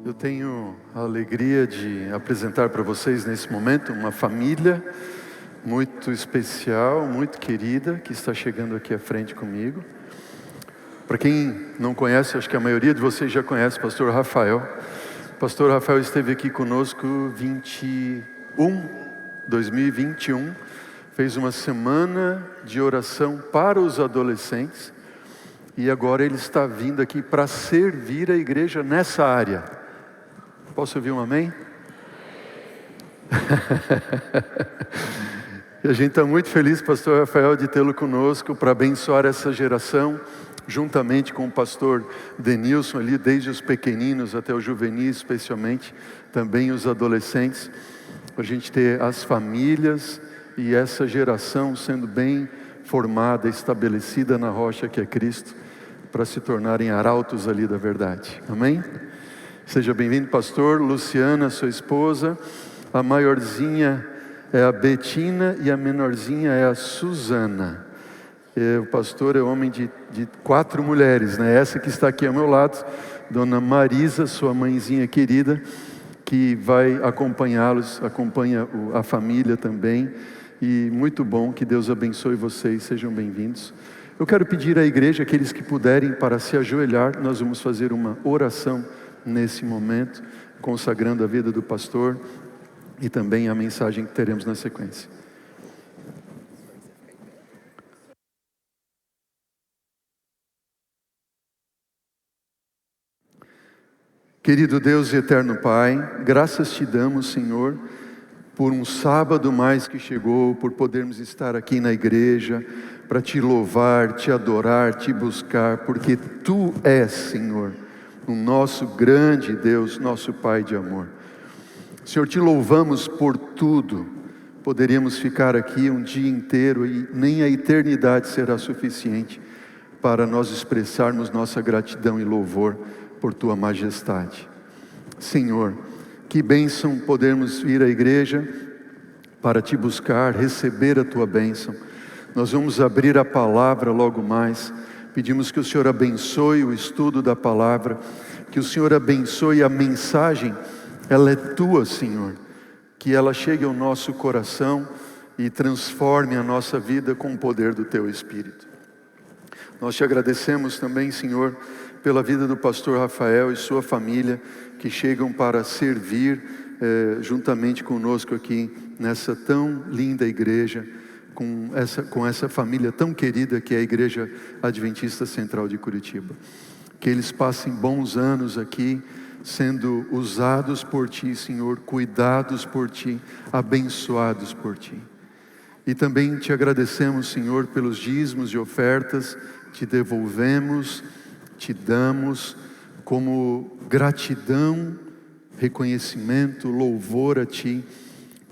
Eu tenho a alegria de apresentar para vocês nesse momento uma família muito especial, muito querida, que está chegando aqui à frente comigo. Para quem não conhece, acho que a maioria de vocês já conhece o pastor Rafael. O pastor Rafael esteve aqui conosco 2021, fez uma semana de oração para os adolescentes e agora ele está vindo aqui para servir a igreja nessa área. Posso ouvir um amém? E a gente está muito feliz, pastor Rafael, de tê-lo conosco para abençoar essa geração, juntamente com o pastor Denilson ali, desde os pequeninos até os juvenis, especialmente, também os adolescentes. A gente ter as famílias e essa geração sendo bem formada, estabelecida na rocha que é Cristo, para se tornarem arautos ali da verdade. Amém? Seja bem-vindo, pastor. Luciana, sua esposa. A maiorzinha é a Betina e a menorzinha é a Suzana. O pastor é homem de 4 mulheres, né? Essa que está aqui ao meu lado, Dona Marisa, sua mãezinha querida, que vai acompanhá-los, acompanha a família também. E muito bom, que Deus abençoe vocês, sejam bem-vindos. Eu quero pedir à igreja, aqueles que puderem, para se ajoelhar. Nós vamos fazer uma oração nesse momento, consagrando a vida do pastor e também a mensagem que teremos na sequência. Querido Deus e eterno Pai, graças te damos, Senhor, por um sábado mais que chegou, por podermos estar aqui na igreja, para te louvar, te adorar, te buscar, porque Tu és, Senhor, o nosso grande Deus, nosso Pai de amor. Senhor, te louvamos por tudo. Poderíamos ficar aqui um dia inteiro e nem a eternidade será suficiente para nós expressarmos nossa gratidão e louvor por Tua majestade. Senhor, que bênção podermos vir à igreja para te buscar, receber a Tua bênção. Nós vamos abrir a palavra logo mais. Pedimos que o Senhor abençoe o estudo da palavra, que o Senhor abençoe a mensagem, ela é Tua, Senhor, que ela chegue ao nosso coração e transforme a nossa vida com o poder do Teu Espírito. Nós te agradecemos também, Senhor, pela vida do pastor Rafael e sua família, que chegam para servir juntamente conosco aqui, nessa tão linda igreja, com essa família tão querida que é a Igreja Adventista Central de Curitiba. Que eles passem bons anos aqui, sendo usados por Ti, Senhor, cuidados por Ti, abençoados por Ti. E também te agradecemos, Senhor, pelos dízimos e ofertas, te devolvemos, te damos como gratidão, reconhecimento, louvor a Ti,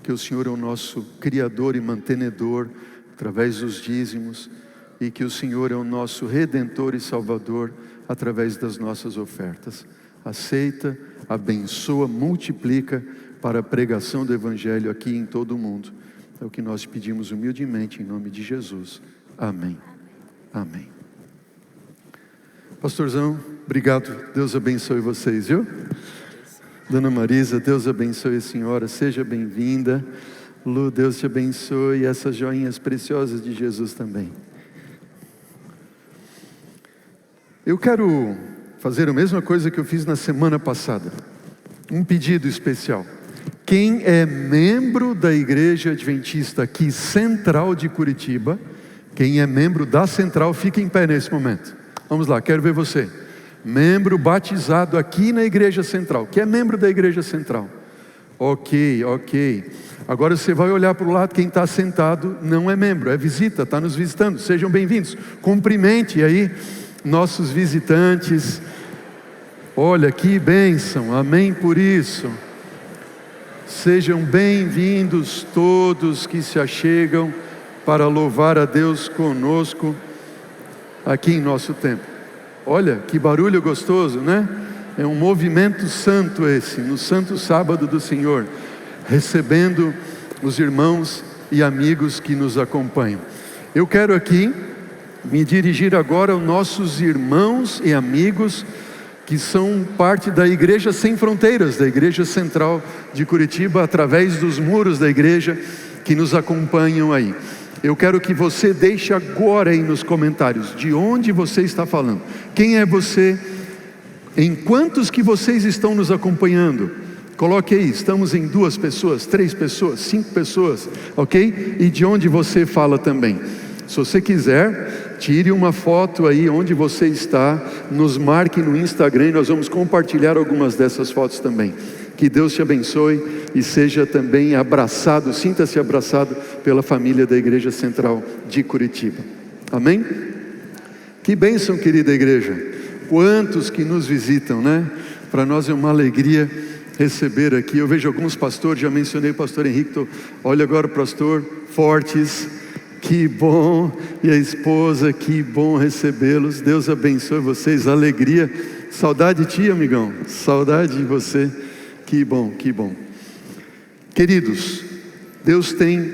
que o Senhor é o nosso Criador e mantenedor, através dos dízimos, e que o Senhor é o nosso Redentor e Salvador, através das nossas ofertas. Aceita, abençoa, multiplica para a pregação do Evangelho aqui em todo o mundo. É o que nós pedimos humildemente, em nome de Jesus. Amém. Amém. Pastorzão, obrigado. Deus abençoe vocês, viu? Dona Marisa, Deus abençoe a senhora, seja bem-vinda. Lu, Deus te abençoe, e essas joinhas preciosas de Jesus também. Eu quero fazer a mesma coisa que eu fiz na semana passada. Um pedido especial. Quem é membro da Igreja Adventista aqui, Central de Curitiba, quem é membro da Central, fica em pé nesse momento. Vamos lá, quero ver você. Membro batizado aqui na Igreja Central. Que é membro da Igreja Central? Ok. Agora você vai olhar para o lado, quem está sentado não é membro, é visita, está nos visitando. Sejam bem-vindos. Cumprimente aí nossos visitantes. Olha que bênção, amém por isso. Sejam bem-vindos todos que se achegam para louvar a Deus conosco aqui em nosso templo. Olha, que barulho gostoso, né? É um movimento santo esse, no santo sábado do Senhor, recebendo os irmãos e amigos que nos acompanham. Eu quero aqui me dirigir agora aos nossos irmãos e amigos que são parte da Igreja Sem Fronteiras, da Igreja Central de Curitiba, através dos muros da igreja que nos acompanham aí. Eu quero que você deixe agora aí nos comentários de onde você está falando. Quem é você? Em quantos que vocês estão nos acompanhando? Coloque aí, estamos em 2 pessoas, 3 pessoas, 5 pessoas, ok? E de onde você fala também. Se você quiser, tire uma foto aí onde você está, nos marque no Instagram e nós vamos compartilhar algumas dessas fotos também. Que Deus te abençoe e seja também abraçado, sinta-se abraçado pela família da Igreja Central de Curitiba. Amém? Que bênção, querida igreja. Quantos que nos visitam, né? Para nós é uma alegria receber aqui. Eu vejo alguns pastores, já mencionei o pastor Henrique, olha agora o pastor Fortes, que bom, e a esposa, que bom recebê-los. Deus abençoe vocês, alegria, saudade de ti, amigão, saudade de você, que bom, que bom. Queridos, Deus tem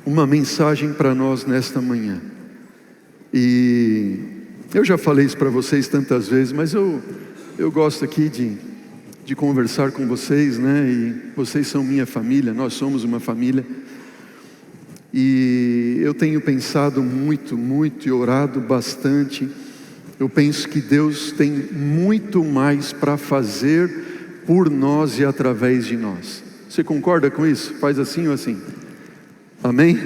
uma mensagem para nós nesta manhã, e eu já falei isso para vocês tantas vezes, mas eu gosto aqui de conversar com vocês, né? E vocês são minha família, nós somos uma família. E eu tenho pensado muito e orado bastante. Eu penso que Deus tem muito mais para fazer por nós e através de nós. Você concorda com isso? Faz assim ou assim? Amém?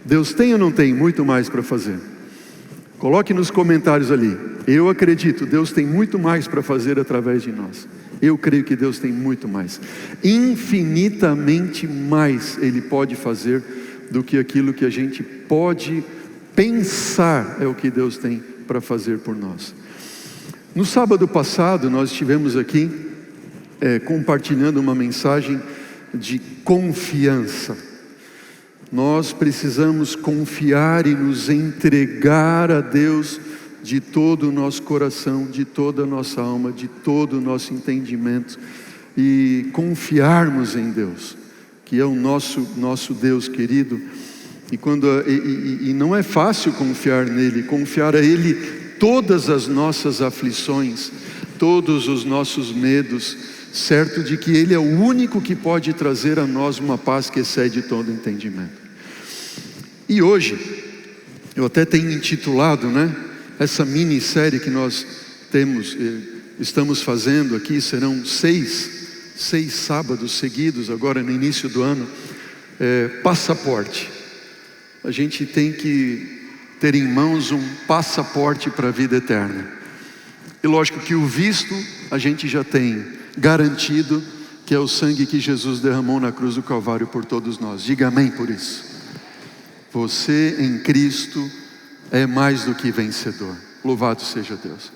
Deus tem ou não tem muito mais para fazer? Coloque nos comentários ali. Eu acredito, Deus tem muito mais para fazer através de nós. Eu creio que Deus tem muito mais, infinitamente mais Ele pode fazer do que aquilo que a gente pode pensar, é o que Deus tem para fazer por nós. No sábado passado nós estivemos aqui compartilhando uma mensagem de confiança. Nós precisamos confiar e nos entregar a Deus de todo o nosso coração, de toda a nossa alma, de todo o nosso entendimento, e confiarmos em Deus, que é o nosso Deus querido. E não é fácil confiar nele, confiar a Ele todas as nossas aflições, todos os nossos medos, certo de que Ele é o único que pode trazer a nós uma paz que excede todo entendimento. E hoje, eu até tenho intitulado, né? Essa minissérie que nós estamos fazendo aqui, serão seis sábados seguidos, agora no início do ano, passaporte. A gente tem que ter em mãos um passaporte para a vida eterna. E lógico que o visto a gente já tem garantido, que é o sangue que Jesus derramou na cruz do Calvário por todos nós. Diga amém por isso. Você em Cristo é mais do que vencedor. Louvado seja Deus.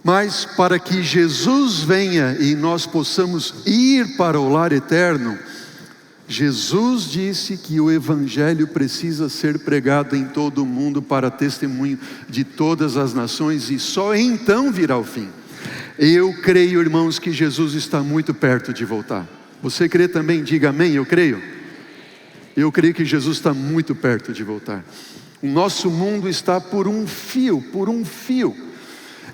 Mas para que Jesus venha e nós possamos ir para o lar eterno, Jesus disse que o Evangelho precisa ser pregado em todo o mundo para testemunho de todas as nações, e só então virá o fim. Eu creio, irmãos, que Jesus está muito perto de voltar. Você crê também? Diga amém, eu creio. Eu creio que Jesus está muito perto de voltar. O nosso mundo está por um fio,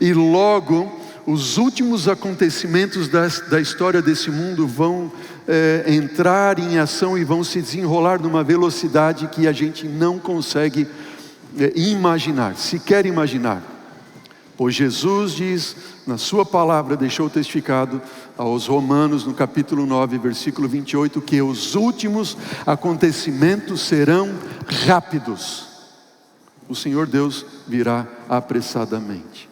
e logo os últimos acontecimentos da história desse mundo vão entrar em ação e vão se desenrolar numa velocidade que a gente não consegue imaginar, sequer imaginar. Pois Jesus diz, na sua palavra, deixou testificado aos Romanos, no capítulo 9, versículo 28, que os últimos acontecimentos serão rápidos. O Senhor Deus virá apressadamente.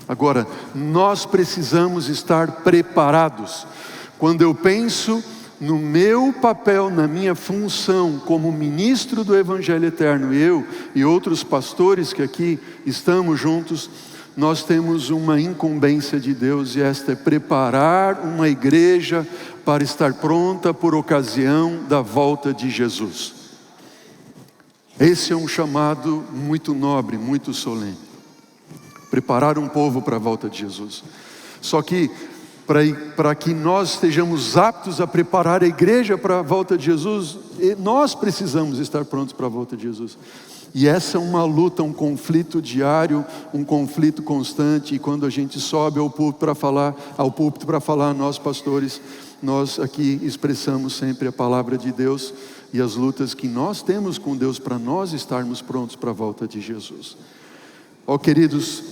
Agora, nós precisamos estar preparados. Quando eu penso no meu papel, na minha função como ministro do Evangelho Eterno, eu e outros pastores que aqui estamos juntos, nós temos uma incumbência de Deus, e esta é preparar uma igreja para estar pronta por ocasião da volta de Jesus. Esse é um chamado muito nobre, muito solene. Preparar um povo para a volta de Jesus. Só que para que nós estejamos aptos a preparar a igreja para a volta de Jesus, nós precisamos estar prontos para a volta de Jesus. E essa é uma luta, um conflito diário, um conflito constante. E quando a gente sobe ao púlpito para falar, nós pastores, nós aqui expressamos sempre a palavra de Deus e as lutas que nós temos com Deus para nós estarmos prontos para a volta de Jesus. Ó queridos,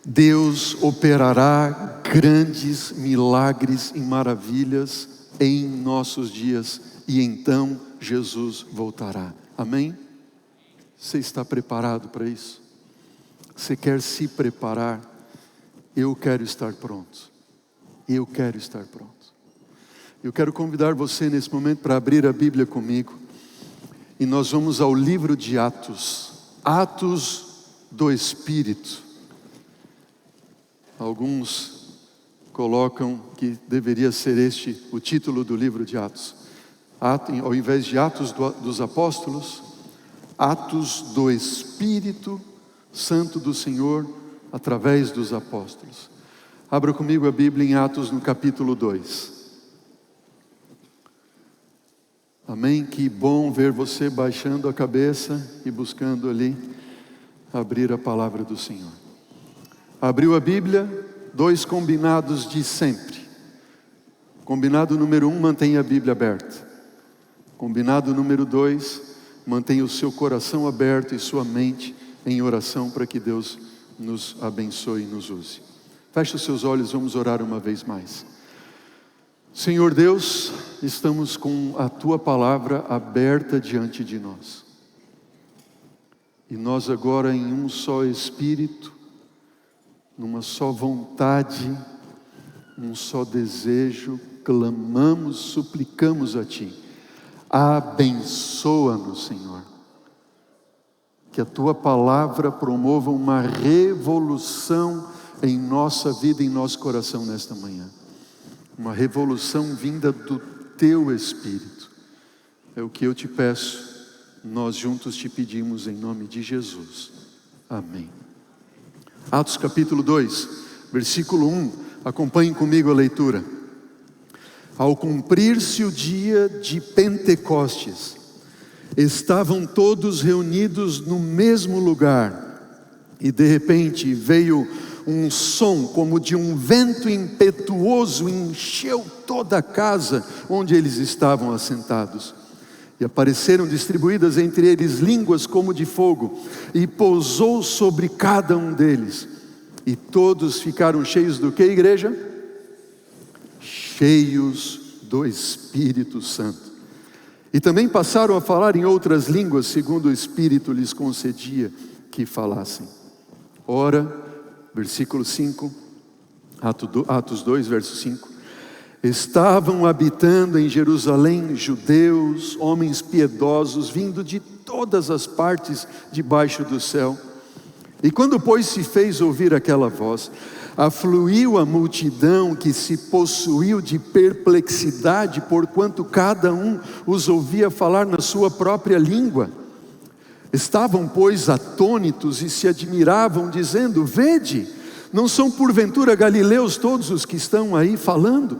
Deus operará grandes milagres e maravilhas em nossos dias e então Jesus voltará. Amém? Você está preparado para isso? Você quer se preparar? Eu quero estar pronto. Eu quero estar pronto. Eu quero convidar você nesse momento para abrir a Bíblia comigo. E nós vamos ao livro de Atos. Atos do Espírito. Alguns colocam que deveria ser este o título do livro de Atos. Ao invés de Atos dos Apóstolos, Atos do Espírito Santo do Senhor através dos apóstolos. Abra comigo a Bíblia em Atos no capítulo 2. Amém? Que bom ver você baixando a cabeça e buscando ali abrir a palavra do Senhor. Abriu a Bíblia, 2 combinados de sempre. Combinado número 1, mantenha a Bíblia aberta. Combinado número 2, mantenha o seu coração aberto e sua mente em oração para que Deus nos abençoe e nos use. Feche os seus olhos, vamos orar uma vez mais. Senhor Deus, estamos com a Tua palavra aberta diante de nós. E nós agora em um só Espírito, numa só vontade, num só desejo, clamamos, suplicamos a Ti. Abençoa-nos, Senhor. Que a Tua palavra promova uma revolução em nossa vida, em nosso coração nesta manhã. Uma revolução vinda do Teu Espírito. É o que eu te peço, nós juntos te pedimos em nome de Jesus. Amém. Atos capítulo 2, versículo 1. Acompanhem comigo a leitura. Ao cumprir-se o dia de Pentecostes, estavam todos reunidos no mesmo lugar, e de repente veio um som como de um vento impetuoso, encheu toda a casa onde eles estavam assentados. E apareceram distribuídas entre eles línguas como de fogo, e pousou sobre cada um deles. E todos ficaram cheios do que, igreja? Cheios do Espírito Santo. E também passaram a falar em outras línguas, segundo o Espírito lhes concedia que falassem. Ora, versículo 5, Atos 2, verso 5. Estavam habitando em Jerusalém judeus, homens piedosos, vindo de todas as partes debaixo do céu. E quando, pois, se fez ouvir aquela voz, afluiu a multidão que se possuiu de perplexidade, porquanto cada um os ouvia falar na sua própria língua. Estavam, pois, atônitos e se admiravam, dizendo: vede, não são porventura galileus todos os que estão aí falando?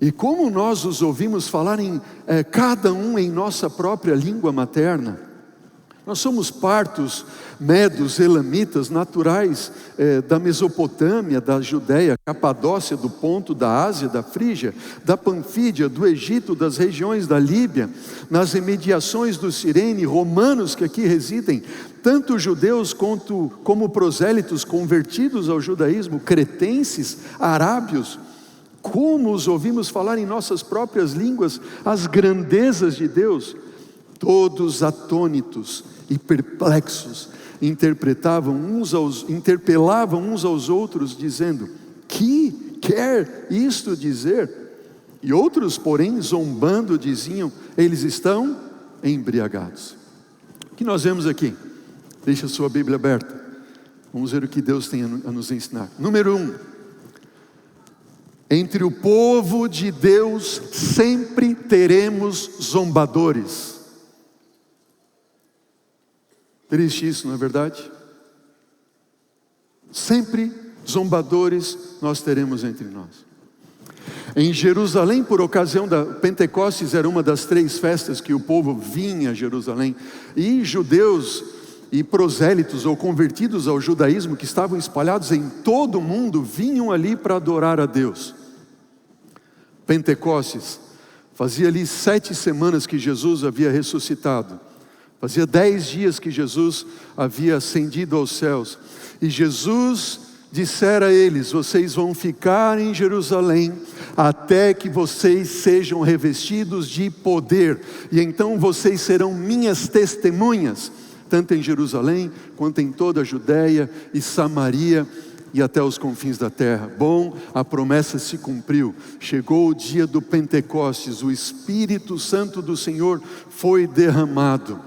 E como nós os ouvimos falar cada um em nossa própria língua materna? Nós somos partos, medos, elamitas, naturais da Mesopotâmia, da Judéia, Capadócia, do Ponto, da Ásia, da Frígia, da Panfídia, do Egito, das regiões da Líbia, nas imediações do Cirene, romanos que aqui residem, tanto judeus como prosélitos convertidos ao judaísmo, cretenses, arábios. Como os ouvimos falar em nossas próprias línguas as grandezas de Deus? Todos atônitos e perplexos, interpelavam uns aos outros, dizendo: que quer isto dizer? E outros, porém, zombando, diziam: eles estão embriagados. O que nós vemos aqui? Deixa a sua Bíblia aberta. Vamos ver o que Deus tem a nos ensinar. Número 1. Entre o povo de Deus sempre teremos zombadores. Triste isso, não é verdade? Sempre zombadores nós teremos entre nós. Em Jerusalém, por ocasião da Pentecostes, era uma das 3 festas que o povo vinha a Jerusalém, e judeus e prosélitos ou convertidos ao judaísmo que estavam espalhados em todo o mundo vinham ali para adorar a Deus. Pentecostes, fazia ali 7 semanas que Jesus havia ressuscitado, fazia 10 dias que Jesus havia ascendido aos céus, e Jesus dissera a eles: vocês vão ficar em Jerusalém até que vocês sejam revestidos de poder, e então vocês serão minhas testemunhas, tanto em Jerusalém, quanto em toda a Judéia e Samaria, e até os confins da terra. Bom, a promessa se cumpriu, chegou o dia do Pentecostes, o Espírito Santo do Senhor foi derramado,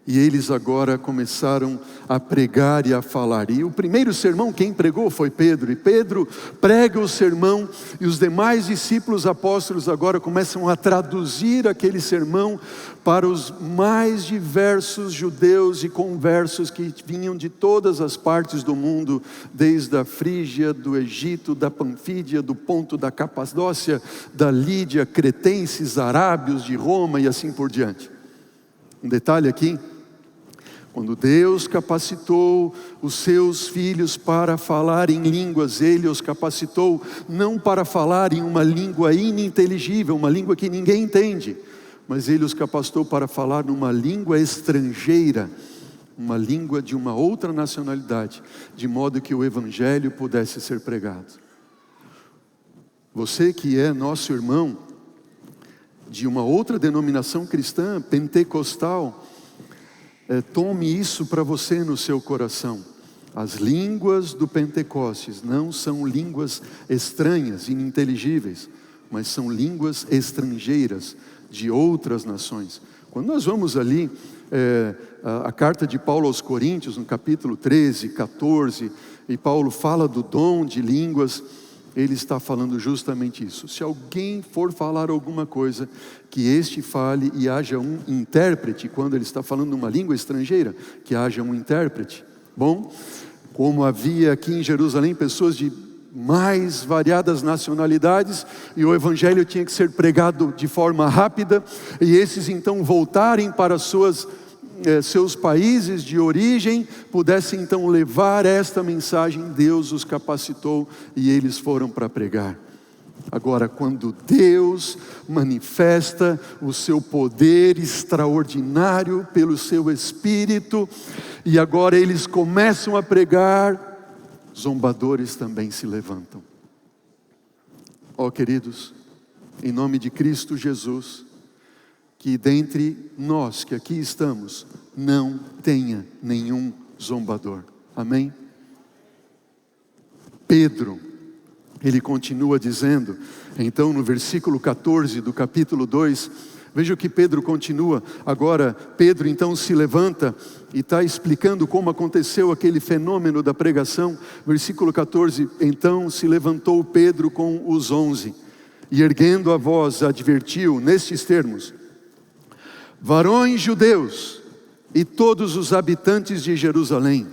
e eles agora começaram a pregar e a falar. E o primeiro sermão, quem pregou foi Pedro. E Pedro prega o sermão, e os demais discípulos apóstolos agora começam a traduzir aquele sermão para os mais diversos judeus e conversos que vinham de todas as partes do mundo, desde a Frígia, do Egito, da Panfídia, do Ponto, da Capadócia, da Lídia, cretenses, arábios de Roma e assim por diante. Um detalhe aqui: quando Deus capacitou os seus filhos para falar em línguas, Ele os capacitou não para falar em uma língua ininteligível, uma língua que ninguém entende, mas Ele os capacitou para falar numa língua estrangeira, uma língua de uma outra nacionalidade, de modo que o Evangelho pudesse ser pregado. Você que é nosso irmão de uma outra denominação cristã, pentecostal, tome isso para você no seu coração. As línguas do Pentecostes não são línguas estranhas, ininteligíveis, mas são línguas estrangeiras de outras nações. Quando nós vamos ali, a carta de Paulo aos Coríntios, no capítulo 13, 14, e Paulo fala do dom de línguas, ele está falando justamente isso. Se alguém for falar alguma coisa, que este fale e haja um intérprete. Quando ele está falando uma língua estrangeira, que haja um intérprete. Bom, como havia aqui em Jerusalém pessoas de mais variadas nacionalidades, e o Evangelho tinha que ser pregado de forma rápida, e esses então voltarem para seus países de origem, pudessem então levar esta mensagem, Deus os capacitou e eles foram para pregar. Agora, quando Deus manifesta o seu poder extraordinário pelo seu Espírito, e agora eles começam a pregar, zombadores também se levantam. Ó queridos, em nome de Cristo Jesus, que dentre nós que aqui estamos, não tenha nenhum zombador. Amém? Pedro, ele continua dizendo, então no versículo 14 do capítulo 2, veja o que Pedro continua. Agora Pedro então se levanta e está explicando como aconteceu aquele fenômeno da pregação. Versículo 14, então se levantou Pedro com os 11, e erguendo a voz advertiu nestes termos: varões judeus e todos os habitantes de Jerusalém,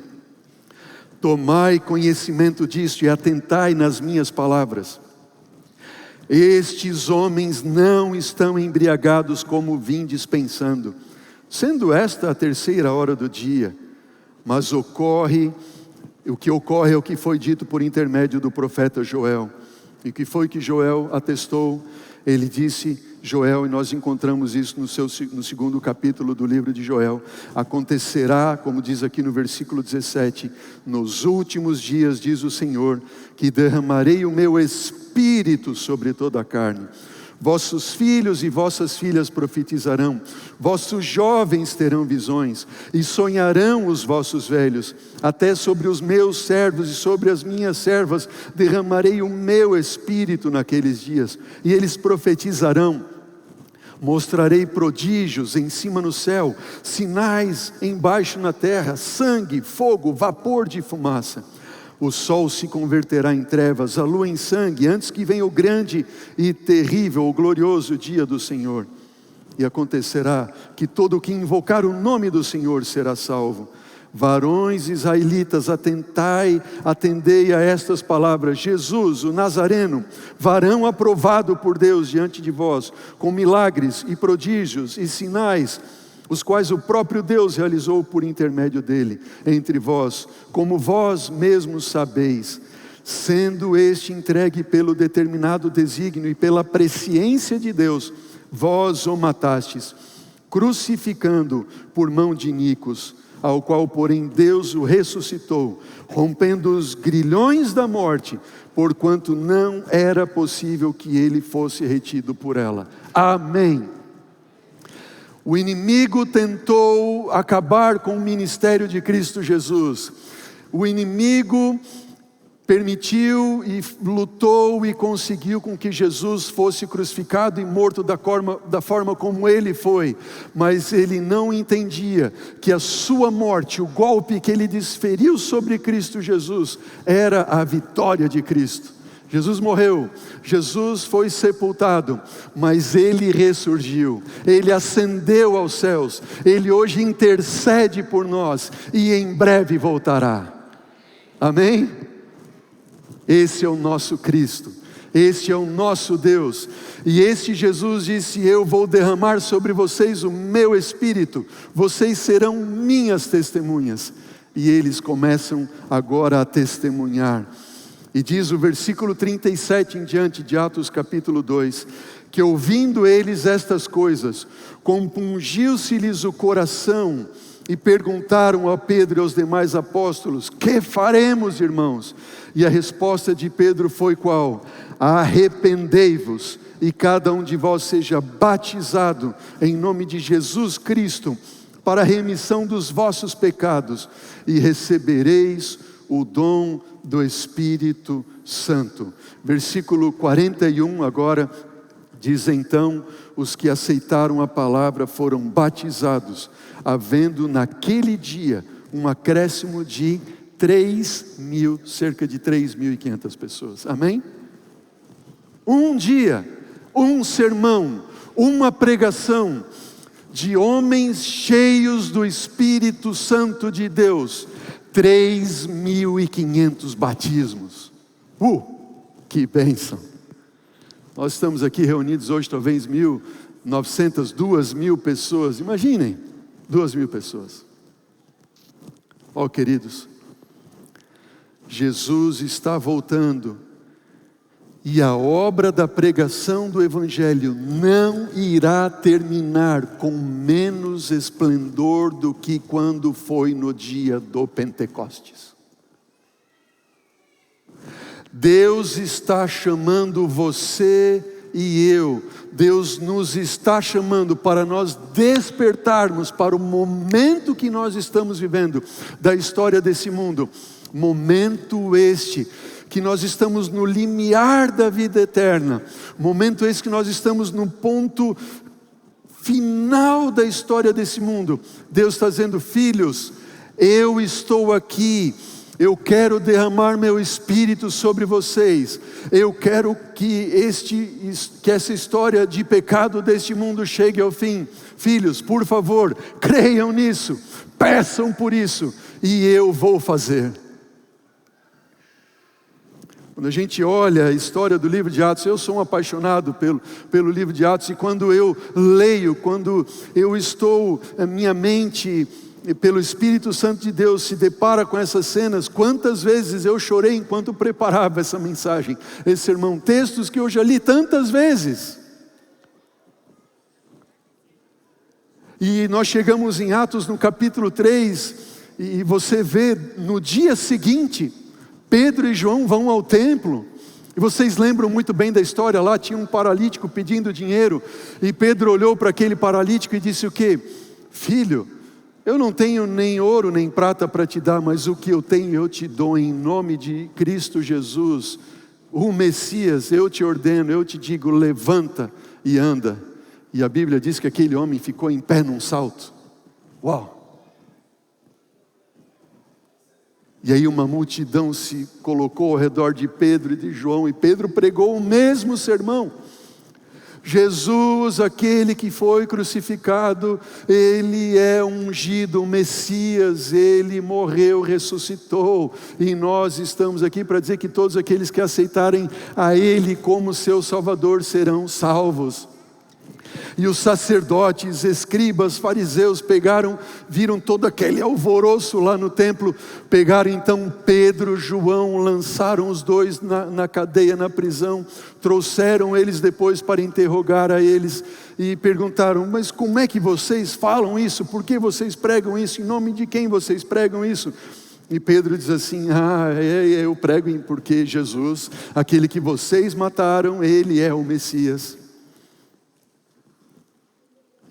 tomai conhecimento disto e atentai nas minhas palavras. Estes homens não estão embriagados como vindes pensando, sendo esta a 3ª hora do dia, mas o que ocorre é o que foi dito por intermédio do profeta Joel. E o que foi que Joel atestou? Ele disse, Joel, e nós encontramos isso no 2º capítulo do livro de Joel: acontecerá, como diz aqui no versículo 17, nos últimos dias, diz o Senhor, que derramarei o meu Espírito sobre toda a carne. Vossos filhos e vossas filhas profetizarão, vossos jovens terão visões, e sonharão os vossos velhos. Até sobre os meus servos e sobre as minhas servas derramarei o meu Espírito naqueles dias, e eles profetizarão. Mostrarei prodígios em cima no céu, sinais embaixo na terra, sangue, fogo, vapor de fumaça. O sol se converterá em trevas, a lua em sangue, antes que venha o grande e terrível, o glorioso dia do Senhor. E acontecerá que todo o que invocar o nome do Senhor será salvo. Varões israelitas, atendei a estas palavras. Jesus, o Nazareno, varão aprovado por Deus diante de vós, com milagres e prodígios e sinais, os quais o próprio Deus realizou por intermédio dele, entre vós, como vós mesmos sabeis, sendo este entregue pelo determinado desígnio e pela presciência de Deus, vós o matastes, crucificando por mão de iníquos, ao qual, porém, Deus o ressuscitou, rompendo os grilhões da morte, porquanto não era possível que ele fosse retido por ela. Amém. O inimigo tentou acabar com o ministério de Cristo Jesus. O inimigo permitiu e lutou e conseguiu com que Jesus fosse crucificado e morto da forma como ele foi, mas ele não entendia que a sua morte, o golpe que ele desferiu sobre Cristo Jesus, era a vitória de Cristo. Jesus morreu, Jesus foi sepultado, mas ele ressurgiu, ele ascendeu aos céus, ele hoje intercede por nós e em breve voltará. Amém? Esse é o nosso Cristo, este é o nosso Deus, e este Jesus disse: eu vou derramar sobre vocês o meu Espírito, vocês serão minhas testemunhas. E eles começam agora a testemunhar, e diz o versículo 37 em diante de Atos capítulo 2, que ouvindo eles estas coisas, compungiu-se-lhes o coração, e perguntaram a Pedro e aos demais apóstolos: que faremos, irmãos? E a resposta de Pedro foi qual? Arrependei-vos e cada um de vós seja batizado em nome de Jesus Cristo para a remissão dos vossos pecados e recebereis o dom do Espírito Santo. Versículo 41 agora diz: então os que aceitaram a palavra foram batizados, havendo naquele dia um acréscimo de 3.000, cerca de 3.500 pessoas. Amém? Um dia, um sermão, uma pregação de homens cheios do Espírito Santo de Deus, 3.500 batismos. Que bênção! Nós estamos aqui reunidos hoje, talvez 1.900, 2.000 pessoas. Imaginem, 2.000 pessoas. Queridos, Jesus está voltando, e a obra da pregação do Evangelho não irá terminar com menos esplendor do que quando foi no dia do Pentecostes. Deus está chamando você e eu, Deus nos está chamando para nós despertarmos para o momento que nós estamos vivendo da história desse mundo. Momento este que nós estamos no limiar da vida eterna, momento esse que nós estamos no ponto final da história desse mundo. Deus está dizendo: filhos, eu estou aqui, eu quero derramar meu Espírito sobre vocês, eu quero que essa história de pecado deste mundo chegue ao fim. Filhos, por favor, creiam nisso, peçam por isso, e eu vou fazer. Quando a gente olha a história do livro de Atos, eu sou um apaixonado pelo livro de Atos, e quando eu leio, quando eu estou, a minha mente, pelo Espírito Santo de Deus, se depara com essas cenas, quantas vezes eu chorei enquanto preparava essa mensagem, esse sermão, textos que eu já li tantas vezes. E nós chegamos em Atos no capítulo 3, e você vê no dia seguinte, Pedro e João vão ao templo, e vocês lembram muito bem da história lá, tinha um paralítico pedindo dinheiro, e Pedro olhou para aquele paralítico e disse o quê? Filho, eu não tenho nem ouro nem prata para te dar, mas o que eu tenho eu te dou em nome de Cristo Jesus, o Messias. Eu te ordeno, eu te digo, levanta e anda. E a Bíblia diz que aquele homem ficou em pé num salto. Uau! E aí uma multidão se colocou ao redor de Pedro e de João, e Pedro pregou o mesmo sermão. Jesus, aquele que foi crucificado, Ele é ungido, o Messias, Ele morreu, ressuscitou, e nós estamos aqui para dizer que todos aqueles que aceitarem a Ele como seu Salvador serão salvos. E os sacerdotes, escribas, fariseus viram todo aquele alvoroço lá no templo, pegaram então Pedro, João, lançaram os dois na cadeia, na prisão, trouxeram eles depois para interrogar a eles, e perguntaram: mas como é que vocês falam isso? Por que vocês pregam isso? Em nome de quem vocês pregam isso? E Pedro diz assim: eu prego porque Jesus, aquele que vocês mataram, Ele é o Messias.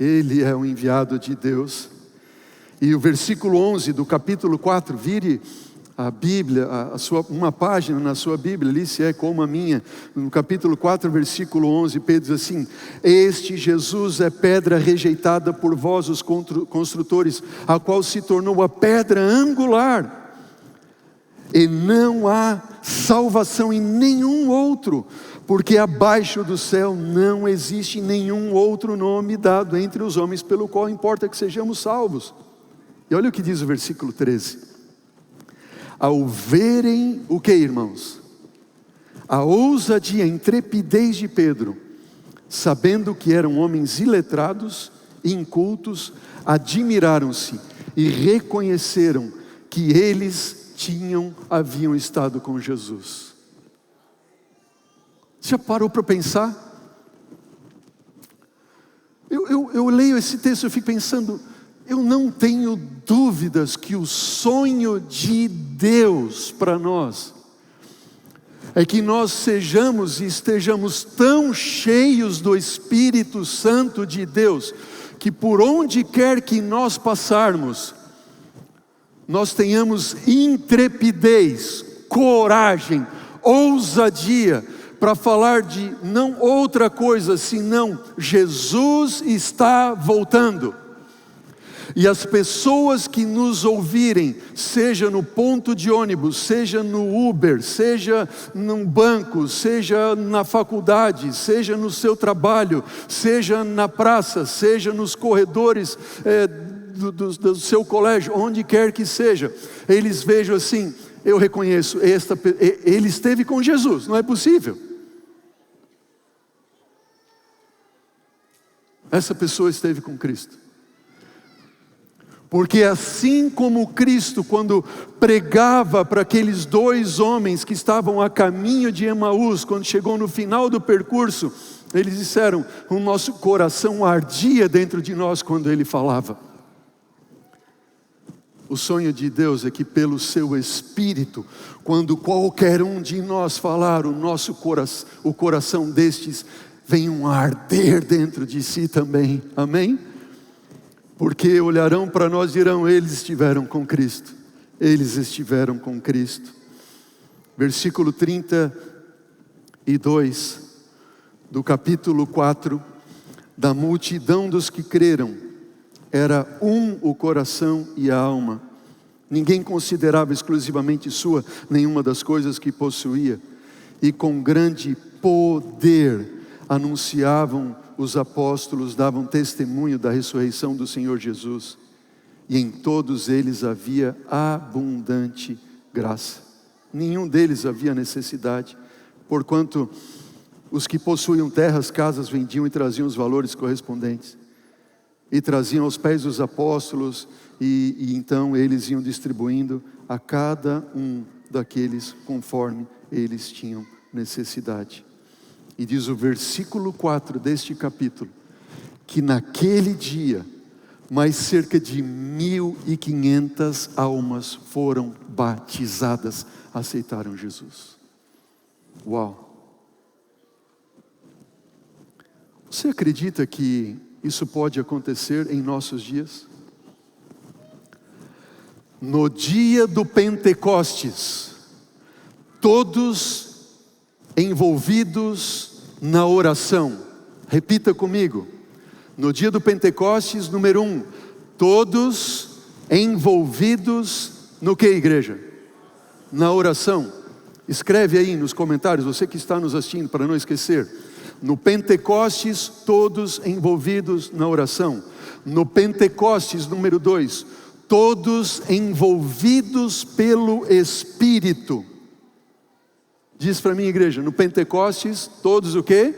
Ele é o enviado de Deus. E o versículo 11 do capítulo 4, vire a Bíblia, uma página na sua Bíblia, ali se é como a minha, no capítulo 4, versículo 11, Pedro diz assim: este Jesus é pedra rejeitada por vós os construtores, a qual se tornou a pedra angular, e não há salvação em nenhum outro, porque abaixo do céu não existe nenhum outro nome dado entre os homens, pelo qual importa que sejamos salvos. E olha o que diz o versículo 13: ao verem o que, irmãos? A ousadia, a intrepidez de Pedro, sabendo que eram homens iletrados e incultos, admiraram-se e reconheceram que eles haviam estado com Jesus. Já parou para pensar? Eu leio esse texto e fico pensando, eu não tenho dúvidas que o sonho de Deus para nós é que nós sejamos e estejamos tão cheios do Espírito Santo de Deus, que por onde quer que nós passarmos, nós tenhamos intrepidez, coragem, ousadia, para falar de não outra coisa, senão Jesus está voltando. E as pessoas que nos ouvirem, seja no ponto de ônibus, seja no Uber, seja num banco, seja na faculdade, seja no seu trabalho, seja na praça, seja nos corredores do seu colégio, onde quer que seja, eles vejam assim: eu reconheço, ele esteve com Jesus, não é possível. Essa pessoa esteve com Cristo. Porque assim como Cristo, quando pregava para aqueles dois homens que estavam a caminho de Emaús, quando chegou no final do percurso, eles disseram: o nosso coração ardia dentro de nós quando ele falava. O sonho de Deus é que pelo seu Espírito, quando qualquer um de nós falar, o coração destes venham a arder dentro de si também, amém? Porque olharão para nós e dirão: eles estiveram com Cristo, eles estiveram com Cristo. Versículo 32 do capítulo 4, da multidão dos que creram, era o coração e a alma, ninguém considerava exclusivamente sua nenhuma das coisas que possuía, e com grande poder anunciavam os apóstolos, davam testemunho da ressurreição do Senhor Jesus, e em todos eles havia abundante graça. Nenhum deles havia necessidade, porquanto os que possuíam terras, casas, vendiam e traziam os valores correspondentes, e traziam aos pés dos apóstolos, e então eles iam distribuindo a cada um daqueles conforme eles tinham necessidade. E diz o versículo 4 deste capítulo, que naquele dia, mais cerca de 1.500 almas foram batizadas, aceitaram Jesus. Uau! Você acredita que isso pode acontecer em nossos dias? No dia do Pentecostes, todos envolvidos na oração. Repita comigo: no dia do Pentecostes, número 1, todos envolvidos no que, igreja? Na oração. Escreve aí nos comentários, você que está nos assistindo, para não esquecer. No Pentecostes, todos envolvidos na oração. No Pentecostes, número 2, todos envolvidos pelo Espírito. Diz para mim, igreja, no Pentecostes, todos o quê?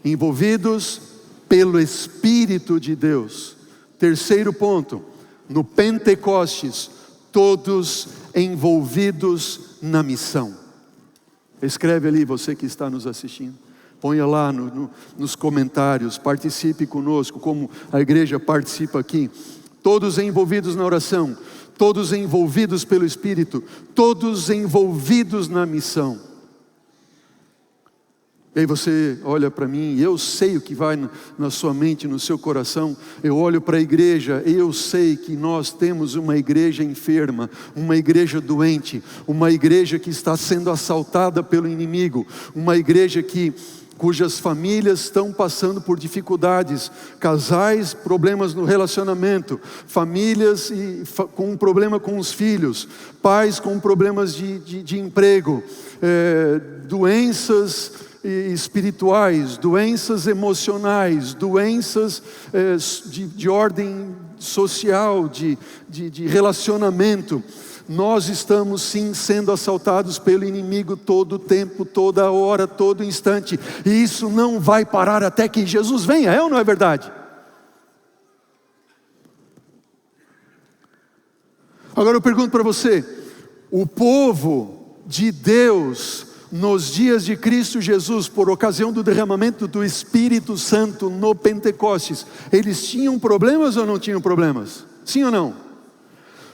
Envolvidos pelo Espírito de Deus. Terceiro ponto, no Pentecostes, todos envolvidos na missão. Escreve ali, você que está nos assistindo. Ponha lá nos comentários, participe conosco, como a igreja participa aqui. Todos envolvidos na oração, todos envolvidos pelo Espírito, todos envolvidos na missão. E aí você olha para mim, e eu sei o que vai na sua mente, no seu coração. Eu olho para a igreja, eu sei que nós temos uma igreja enferma, uma igreja doente, uma igreja que está sendo assaltada pelo inimigo, uma igreja cujas famílias estão passando por dificuldades, casais, problemas no relacionamento, famílias com um problema com os filhos, pais com problemas de emprego, doenças espirituais, doenças emocionais, doenças de ordem social, de relacionamento. Nós estamos sim sendo assaltados pelo inimigo todo o tempo, toda hora, todo instante. E isso não vai parar até que Jesus venha, é ou não é verdade? Agora eu pergunto para você, o povo de Deus nos dias de Cristo Jesus, por ocasião do derramamento do Espírito Santo no Pentecostes, eles tinham problemas ou não tinham problemas? Sim ou não?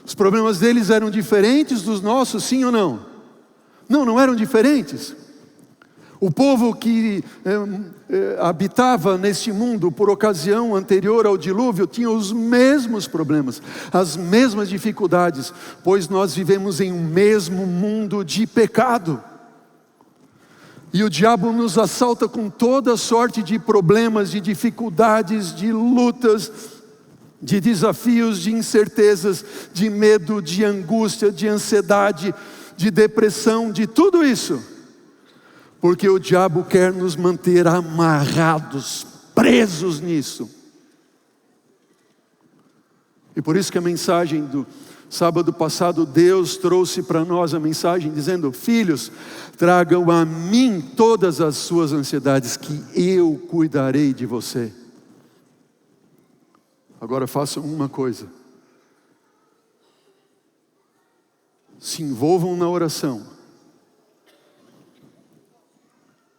Os problemas deles eram diferentes dos nossos, sim ou não? Não, não eram diferentes. O povo que habitava neste mundo por ocasião anterior ao dilúvio tinha os mesmos problemas, as mesmas dificuldades, pois nós vivemos em um mesmo mundo de pecado. E o diabo nos assalta com toda sorte de problemas, de dificuldades, de lutas, de desafios, de incertezas, de medo, de angústia, de ansiedade, de depressão, de tudo isso. Porque o diabo quer nos manter amarrados, presos nisso. E por isso que a mensagem do sábado passado, Deus trouxe para nós a mensagem dizendo: filhos, tragam a mim todas as suas ansiedades, que eu cuidarei de você. Agora façam uma coisa: se envolvam na oração,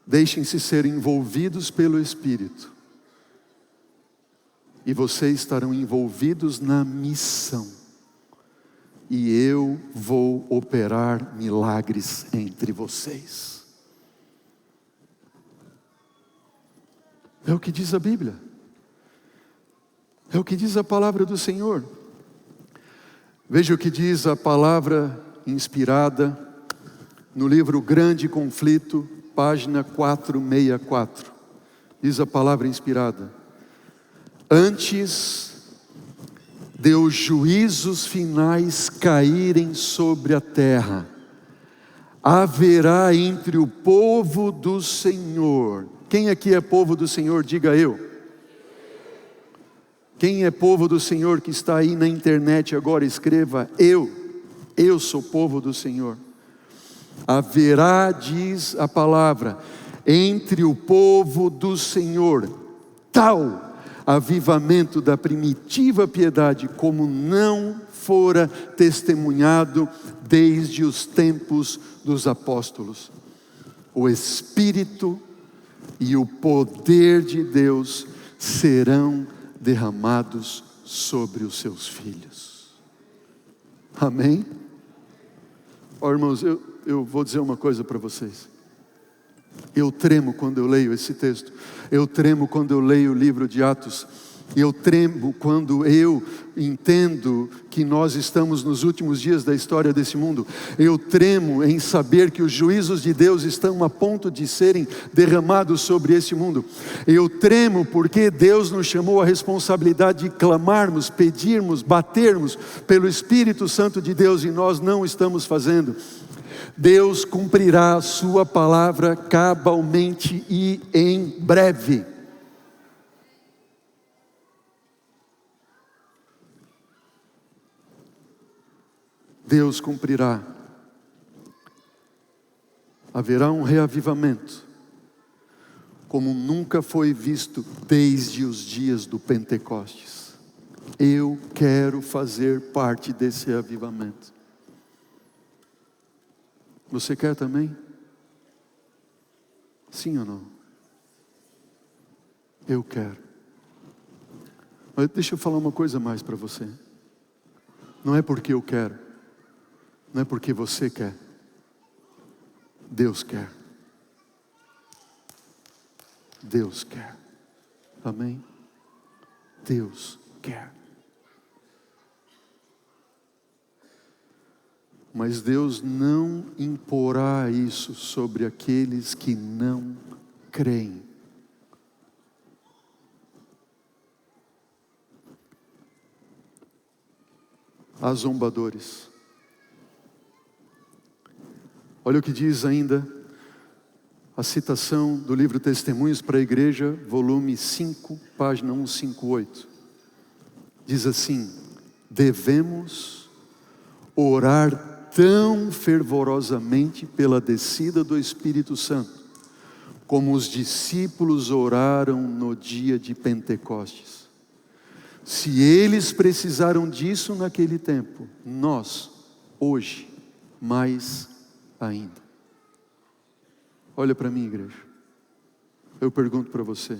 deixem-se ser envolvidos pelo Espírito, e vocês estarão envolvidos na missão, e eu vou operar milagres entre vocês. É o que diz a Bíblia. É o que diz a palavra do Senhor. Veja o que diz a palavra inspirada no livro Grande Conflito, página 464. Diz a palavra inspirada: antes de os juízos finais caírem sobre a terra, haverá entre o povo do Senhor. Quem aqui é povo do Senhor? Diga eu. Quem é povo do Senhor que está aí na internet agora? Escreva eu sou povo do Senhor. Haverá, diz a palavra, entre o povo do Senhor tal avivamento da primitiva piedade como não fora testemunhado desde os tempos dos apóstolos. O Espírito e o poder de Deus serão derramados sobre os seus filhos. Amém? Ó, irmãos, eu vou dizer uma coisa para vocês. Eu tremo quando eu leio esse texto. Eu tremo quando eu leio o livro de Atos. Eu tremo quando eu entendo que nós estamos nos últimos dias da história desse mundo. Eu tremo em saber que os juízos de Deus estão a ponto de serem derramados sobre esse mundo. Eu tremo porque Deus nos chamou a responsabilidade de clamarmos, pedirmos, batermos pelo Espírito Santo de Deus, e nós não estamos fazendo. Deus cumprirá a sua palavra cabalmente e em breve. Deus cumprirá. Haverá um reavivamento, como nunca foi visto desde os dias do Pentecostes. Eu quero fazer parte desse reavivamento. Você quer também? Sim ou não? Eu quero. Mas deixa eu falar uma coisa mais para você. Não é porque eu quero, não é porque você quer. Deus quer. Deus quer. Amém? Deus quer. Mas Deus não imporá isso sobre aqueles que não creem. Há zombadores. Olha o que diz ainda a citação do livro Testemunhos para a Igreja, volume 5, página 158. Diz assim: devemos orar tão fervorosamente pela descida do Espírito Santo, como os discípulos oraram no dia de Pentecostes. Se eles precisaram disso naquele tempo, nós, hoje, mais ainda. Olha para mim, igreja. Eu pergunto para você: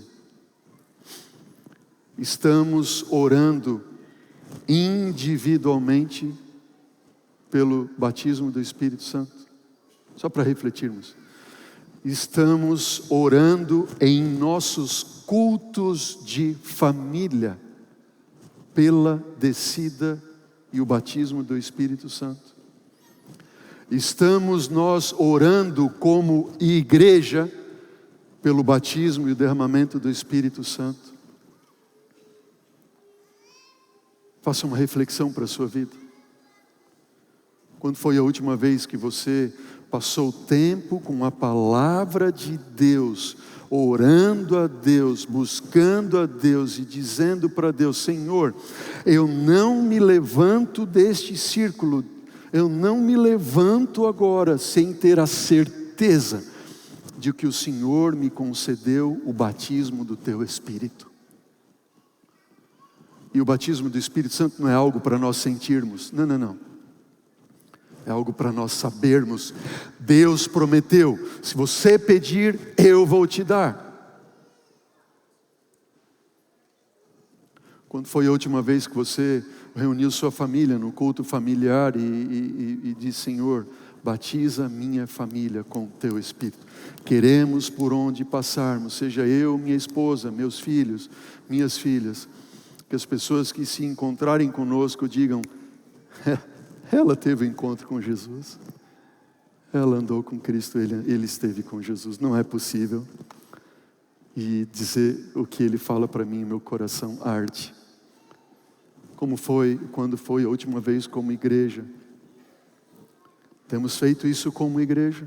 estamos orando individualmente pelo batismo do Espírito Santo? Só para refletirmos. Estamos orando em nossos cultos de família pela descida e o batismo do Espírito Santo? Estamos nós orando como igreja pelo batismo e o derramamento do Espírito Santo? Faça uma reflexão para a sua vida. Quando foi a última vez que você passou tempo com a palavra de Deus, orando a Deus, buscando a Deus e dizendo para Deus: Senhor, eu não me levanto deste círculo, eu não me levanto agora sem ter a certeza de que o Senhor me concedeu o batismo do Teu Espírito. E o batismo do Espírito Santo não é algo para nós sentirmos, não. É algo para nós sabermos. Deus prometeu: se você pedir, eu vou te dar. Quando foi a última vez que você reuniu sua família no culto familiar e disse: Senhor, batiza minha família com Teu Espírito. Queremos por onde passarmos, seja eu, minha esposa, meus filhos, minhas filhas, que as pessoas que se encontrarem conosco digam: ela teve um encontro com Jesus, ela andou com Cristo, ele esteve com Jesus. Não é possível. E dizer o que Ele fala para mim, meu coração arde. Quando foi a última vez como igreja? Temos feito isso como igreja?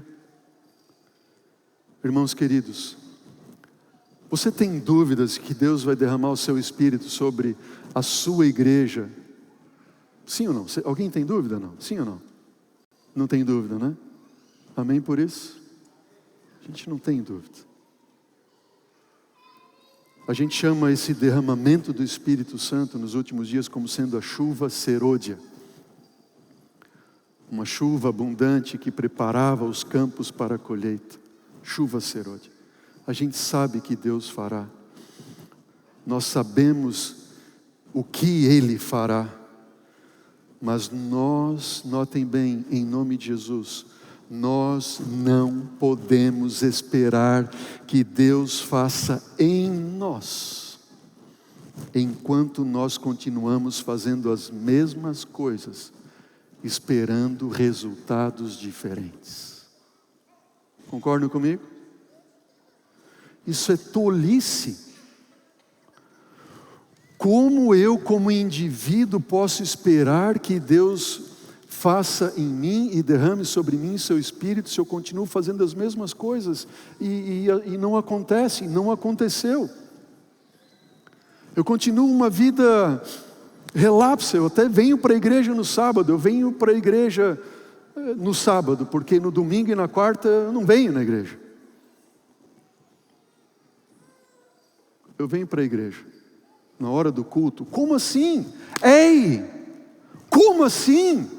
Irmãos queridos, você tem dúvidas que Deus vai derramar o seu Espírito sobre a sua igreja? Sim ou não? Alguém tem dúvida? Não? Sim ou não? Não tem dúvida, né? Amém por isso? A gente não tem dúvida. A gente chama esse derramamento do Espírito Santo nos últimos dias como sendo a chuva serôdia. Uma chuva abundante que preparava os campos para a colheita. Chuva serôdia. A gente sabe que Deus fará. Nós sabemos o que Ele fará. Mas nós, notem bem, em nome de Jesus, nós não podemos esperar que Deus faça em nós, enquanto nós continuamos fazendo as mesmas coisas, esperando resultados diferentes. Concordam comigo? Isso é tolice. Como eu, como indivíduo, posso esperar que Deus faça em mim e derrame sobre mim seu Espírito, se eu continuo fazendo as mesmas coisas e não acontece, não aconteceu. Eu continuo uma vida relapsa, eu até venho para a igreja no sábado, eu venho para a igreja no sábado, porque no domingo e na quarta eu não venho na igreja. Eu venho para a igreja na hora do culto. Como assim? Ei! Como assim?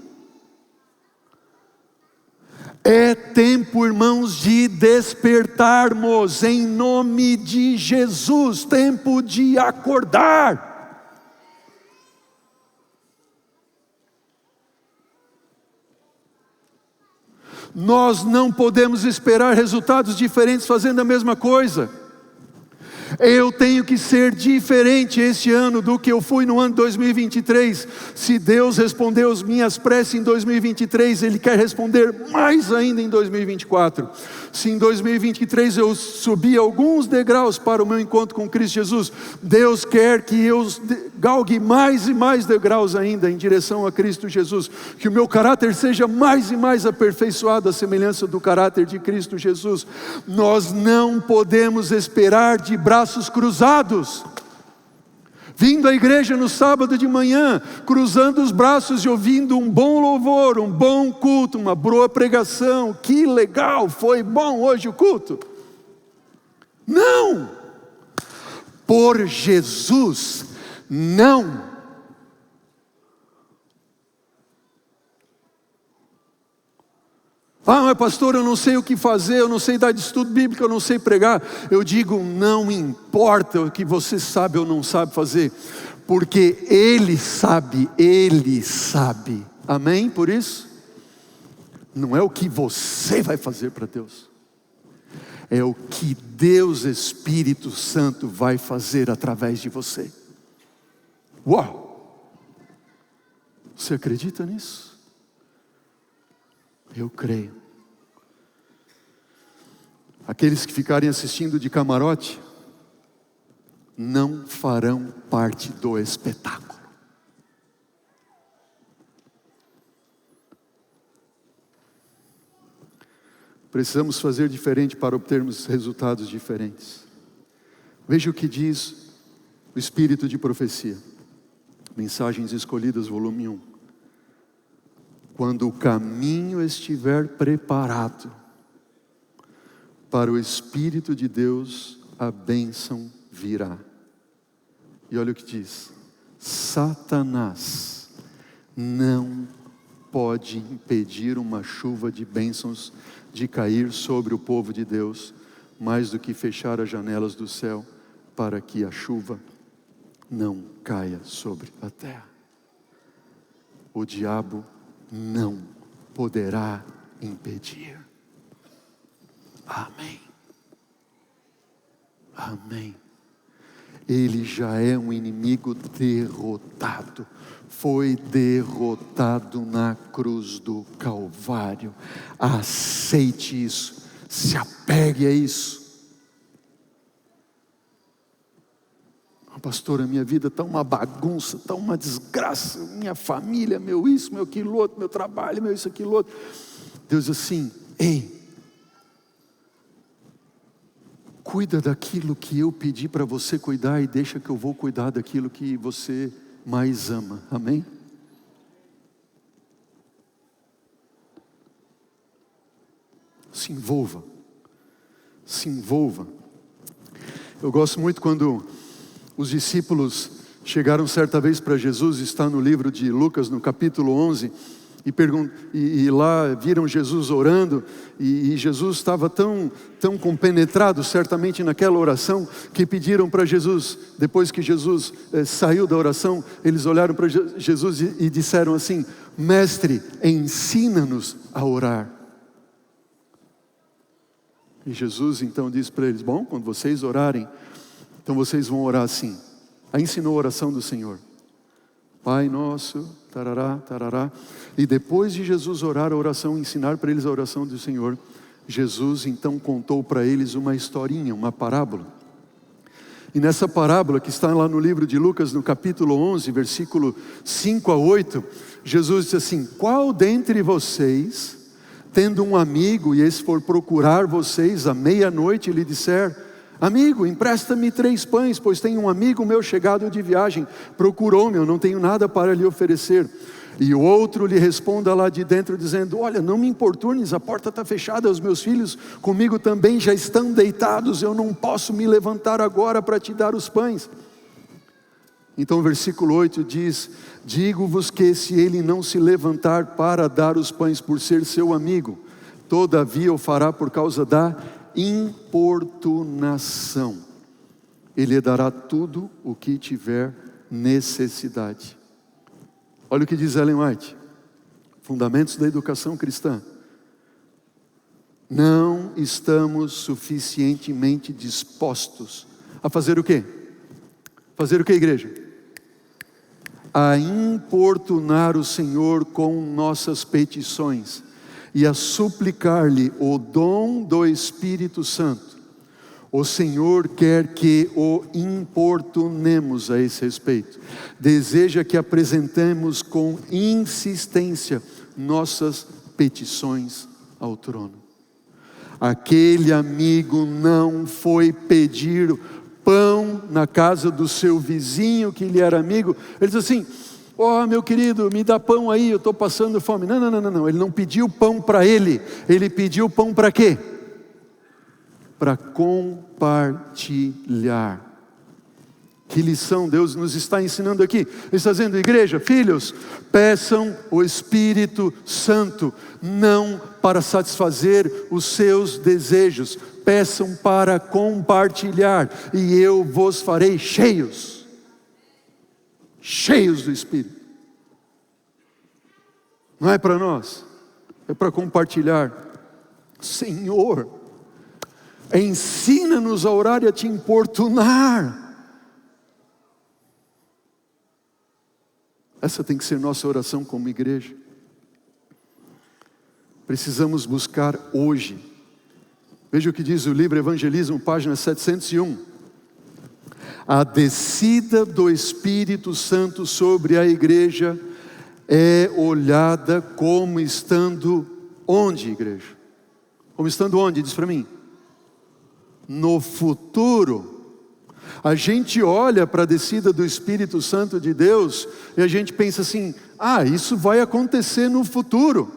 É tempo, irmãos, de despertarmos em nome de Jesus, tempo de acordar. Nós não podemos esperar resultados diferentes fazendo a mesma coisa. Eu tenho que ser diferente este ano do que eu fui no ano 2023. Se Deus respondeu as minhas preces em 2023, Ele quer responder mais ainda em 2024. Se em 2023 eu subi alguns degraus para o meu encontro com Cristo Jesus, Deus quer que eu galgue mais e mais degraus ainda em direção a Cristo Jesus. Que o meu caráter seja mais e mais aperfeiçoado à semelhança do caráter de Cristo Jesus. Nós não podemos esperar de braços cruzados, vindo à igreja no sábado de manhã, cruzando os braços e ouvindo um bom louvor, um bom culto, uma boa pregação. Que legal, foi bom hoje o culto. Não! Por Jesus, não! Ah, mas pastor, eu não sei o que fazer, eu não sei dar de estudo bíblico, eu não sei pregar. Eu digo, não importa o que você sabe ou não sabe fazer, porque Ele sabe, amém? Por isso, não é o que você vai fazer para Deus, é o que Deus Espírito Santo vai fazer através de você. Uau! Você acredita nisso? Eu creio. Aqueles que ficarem assistindo de camarote não farão parte do espetáculo. Precisamos fazer diferente para obtermos resultados diferentes. Veja o que diz o Espírito de Profecia, Mensagens Escolhidas, volume 1. Quando o caminho estiver preparado para o Espírito de Deus, a bênção virá. E olha o que diz: Satanás não pode impedir uma chuva de bênçãos de cair sobre o povo de Deus, mais do que fechar as janelas do céu para que a chuva não caia sobre a terra. O diabo não poderá impedir. Amém. Amém. Ele já é um inimigo derrotado. Foi derrotado na cruz do Calvário. Aceite isso. Se apegue a isso. Pastor, a minha vida está uma bagunça, está uma desgraça, minha família, meu isso, meu aquilo outro, meu trabalho, meu isso, aquilo outro. Deus diz assim: ei, cuida daquilo que eu pedi para você cuidar e deixa que eu vou cuidar daquilo que você mais ama. Amém? Se envolva. Se envolva. Eu gosto muito quando os discípulos chegaram certa vez para Jesus, está no livro de Lucas, no capítulo 11, e lá viram Jesus orando, e Jesus estava tão compenetrado certamente naquela oração, que pediram para Jesus, depois que Jesus saiu da oração, eles olharam para Jesus e disseram assim: Mestre, ensina-nos a orar. E Jesus então disse para eles: bom, quando vocês orarem, então vocês vão orar assim. Aí ensinou a oração do Senhor: Pai nosso, tarará, tarará. E depois de Jesus orar a oração, ensinar para eles a oração do Senhor, Jesus então contou para eles uma historinha, uma parábola. E nessa parábola que está lá no livro de Lucas, no capítulo 11, versículo 5 a 8, Jesus disse assim: qual dentre vocês, tendo um amigo, e esse for procurar vocês à meia-noite, e lhe disser: amigo, empresta-me 3 pães, pois tenho um amigo meu chegado de viagem, procurou-me, eu não tenho nada para lhe oferecer. E o outro lhe responda lá de dentro, dizendo: olha, não me importunes, a porta está fechada, os meus filhos comigo também já estão deitados, eu não posso me levantar agora para te dar os pães. Então o versículo 8 diz: digo-vos que se ele não se levantar para dar os pães por ser seu amigo, todavia o fará por causa da importunação. Ele lhe dará tudo o que tiver necessidade. Olha o que diz Ellen White, Fundamentos da Educação Cristã. Não estamos suficientemente dispostos a fazer o quê? Fazer o quê, igreja? A importunar o Senhor com nossas petições e a suplicar-lhe o dom do Espírito Santo. O Senhor quer que o importunemos a esse respeito. Deseja que apresentemos com insistência nossas petições ao trono. Aquele amigo não foi pedir pão na casa do seu vizinho que lhe era amigo. Ele diz assim: ó, meu querido, me dá pão aí, eu estou passando fome. Não, ele não pediu pão para ele. Ele pediu pão para quê? Para compartilhar. Que lição Deus nos está ensinando aqui. Ele está dizendo: igreja, filhos, peçam o Espírito Santo, não para satisfazer os seus desejos, peçam para compartilhar, e eu vos farei cheios do Espírito. Não é para nós, é para compartilhar. Senhor, ensina-nos a orar e a te importunar. Essa tem que ser nossa oração como igreja. Precisamos buscar hoje. Veja o que diz o livro Evangelismo, página 701. A descida do Espírito Santo sobre a igreja é olhada como estando onde, igreja? Como estando onde? Diz para mim. No futuro. A gente olha para a descida do Espírito Santo de Deus e a gente pensa assim: isso vai acontecer no futuro.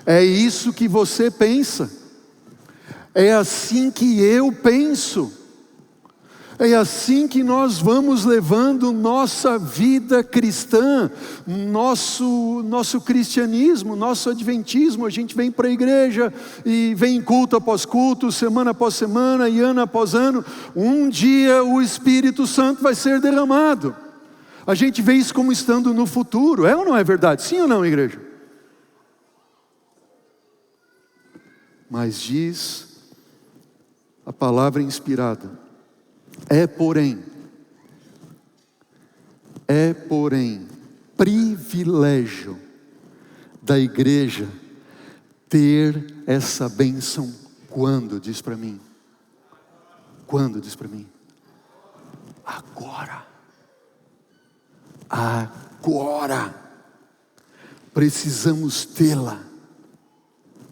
É isso que você pensa. É assim que eu penso. É assim que nós vamos levando nossa vida cristã, nosso cristianismo, nosso adventismo. A gente vem para a igreja e vem culto após culto, semana após semana e ano após ano. Um dia o Espírito Santo vai ser derramado. A gente vê isso como estando no futuro. É ou não é verdade? Sim ou não, igreja? Mas diz a palavra inspirada: é porém privilégio da igreja ter essa bênção. Quando? Diz para mim. Quando? Diz para mim. Agora. Precisamos tê-la.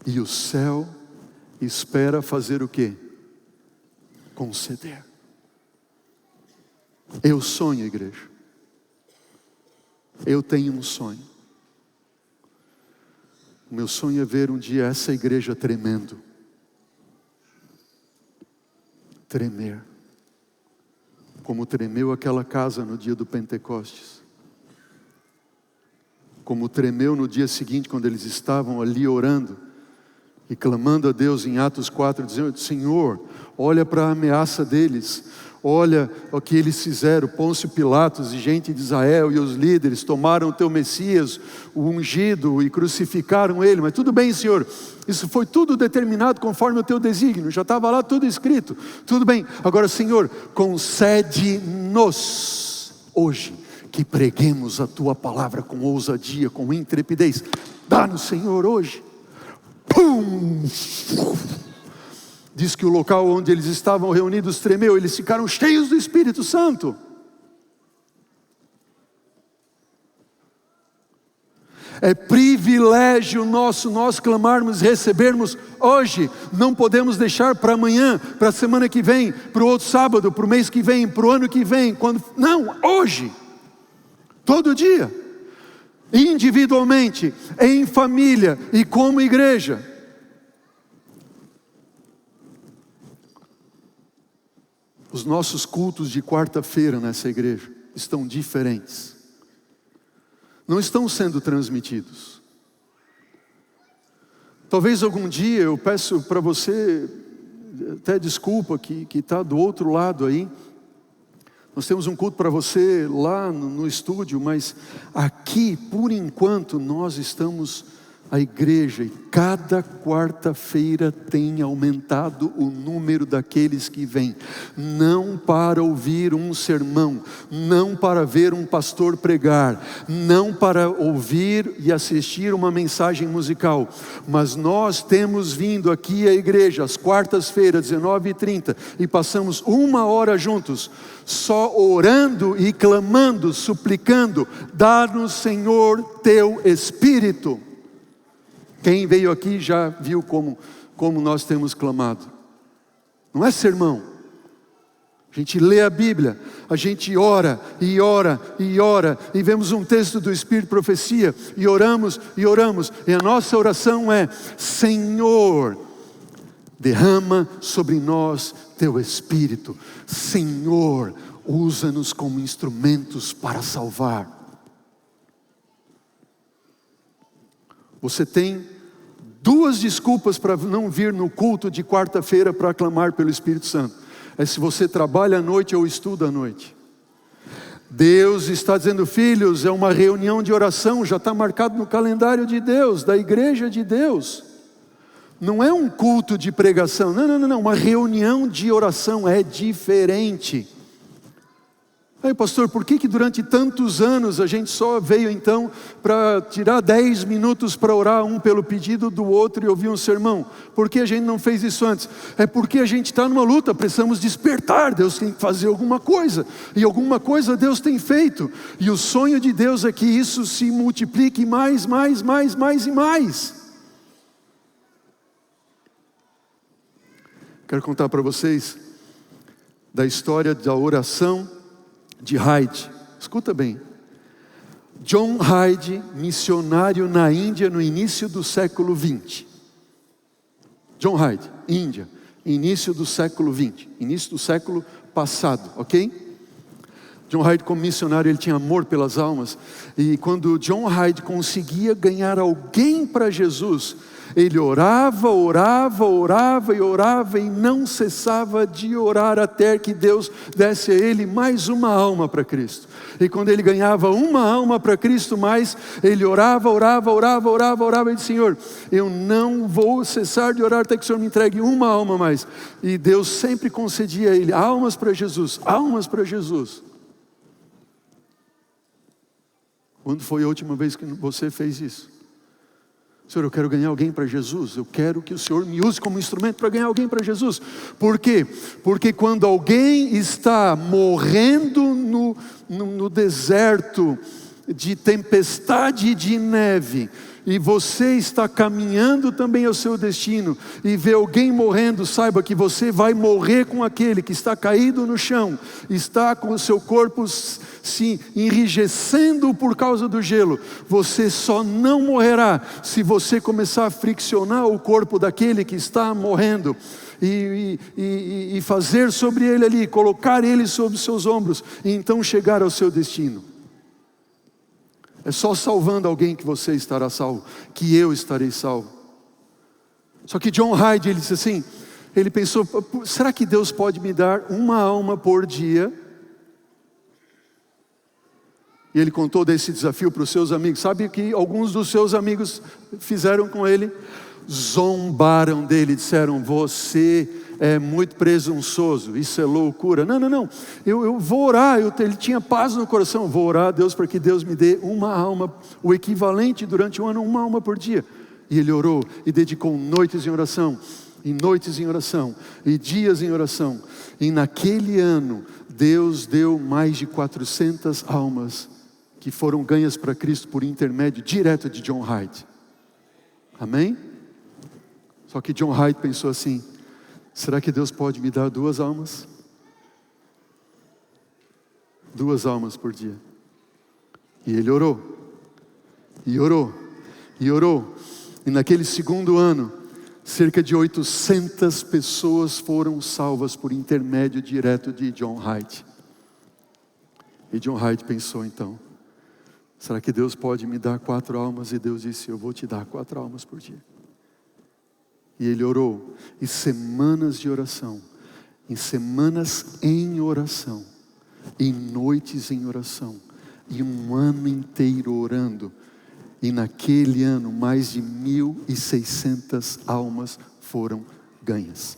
E o céu espera fazer o quê? Conceder. Eu sonho, igreja. Eu tenho um sonho. O meu sonho é ver um dia essa igreja tremendo. Tremer. Como tremeu aquela casa no dia do Pentecostes. Como tremeu no dia seguinte, quando eles estavam ali orando e clamando a Deus em Atos 4, dizendo: Senhor, olha para a ameaça deles, olha o que eles fizeram. Pôncio Pilatos e gente de Israel e os líderes tomaram o teu Messias, o ungido, e crucificaram ele. Mas tudo bem, Senhor, isso foi tudo determinado conforme o teu desígnio, já estava lá tudo escrito, tudo bem. Agora, Senhor, concede-nos hoje que preguemos a tua palavra com ousadia, com intrepidez. Dá-nos, Senhor, hoje. Pum! Diz que o local onde eles estavam reunidos tremeu, eles ficaram cheios do Espírito Santo. É privilégio nosso, nós clamarmos, recebermos hoje. Não podemos deixar para amanhã, para a semana que vem, para o outro sábado, para o mês que vem, para o ano que vem. Não, hoje. Todo dia. Individualmente, em família e como igreja. Os nossos cultos de quarta-feira nessa igreja estão diferentes. Não estão sendo transmitidos. Talvez algum dia eu peço para você, até desculpa que está do outro lado aí. Nós temos um culto para você lá no estúdio, mas aqui, por enquanto, nós estamos a igreja, e cada quarta-feira tem aumentado o número daqueles que vêm, não para ouvir um sermão, não para ver um pastor pregar, não para ouvir e assistir uma mensagem musical, mas nós temos vindo aqui à igreja, às quartas-feiras, 19h30, e passamos 1 hora juntos, só orando e clamando, suplicando, dá-nos, Senhor, teu Espírito. Quem veio aqui já viu como nós temos clamado. Não é sermão. A gente lê a Bíblia, a gente ora e ora e ora, e vemos um texto do Espírito Profecia, e oramos, e a nossa oração é: Senhor, derrama sobre nós teu Espírito. Senhor, usa-nos como instrumentos para salvar. Você tem 2 desculpas para não vir no culto de quarta-feira para clamar pelo Espírito Santo. É se você trabalha à noite ou estuda à noite. Deus está dizendo: filhos, é uma reunião de oração, já está marcado no calendário de Deus, da igreja de Deus. Não é um culto de pregação, não, uma reunião de oração é diferente. Aí, pastor, por que durante tantos anos a gente só veio então para tirar 10 minutos para orar um pelo pedido do outro e ouvir um sermão? Por que a gente não fez isso antes? É porque a gente está numa luta, precisamos despertar, Deus tem que fazer alguma coisa, e alguma coisa Deus tem feito, e o sonho de Deus é que isso se multiplique mais e mais. Quero contar para vocês da história da oração de Hyde. Escuta bem. John Hyde, missionário na Índia no início do século 20. John Hyde, Índia, início do século 20, início do século passado, ok? John Hyde, como missionário, ele tinha amor pelas almas, e quando John Hyde conseguia ganhar alguém para Jesus, ele orava e não cessava de orar até que Deus desse a ele mais uma alma para Cristo. E quando ele ganhava uma alma para Cristo mais, ele orava e disse: Senhor, eu não vou cessar de orar até que o Senhor me entregue uma alma mais. E Deus sempre concedia a ele almas para Jesus. Quando foi a última vez que você fez isso? Senhor, eu quero ganhar alguém para Jesus. Eu quero que o Senhor me use como instrumento para ganhar alguém para Jesus. Por quê? Porque quando alguém está morrendo no deserto de tempestade e de neve, e você está caminhando também ao seu destino, e vê alguém morrendo, saiba que você vai morrer com aquele que está caído no chão, está com o seu corpo se enrijecendo por causa do gelo. Você só não morrerá se você começar a friccionar o corpo daquele que está morrendo, e fazer sobre ele ali, colocar ele sobre os seus ombros, e então chegar ao seu destino. É só salvando alguém que você estará salvo, que eu estarei salvo. Só que John Hyde, ele disse assim, ele pensou: será que Deus pode me dar uma alma por dia? E ele contou desse desafio para os seus amigos. Sabe o que alguns dos seus amigos fizeram com ele? Zombaram dele, disseram: você é muito presunçoso, isso é loucura. Não, eu vou orar. Ele tinha paz no coração. Vou orar a Deus para que Deus me dê uma alma, o equivalente durante um ano, uma alma por dia. E ele orou e dedicou noites em oração. e noites em oração, e dias em oração. E naquele ano, Deus deu mais de 400 almas que foram ganhas para Cristo por intermédio direto de John Hyde. Amém? Só que John Hyde pensou assim: será que Deus pode me dar 2 almas? 2 almas por dia. E ele orou, e orou, e orou. E naquele segundo ano, cerca de 800 pessoas foram salvas por intermédio direto de John Hyde. E John Hyde pensou então: será que Deus pode me dar 4 almas? E Deus disse: eu vou te dar 4 almas por dia. E ele orou, e semanas de oração, em semanas em oração, em noites em oração, e um ano inteiro orando. E naquele ano, mais de 1.600 almas foram ganhas.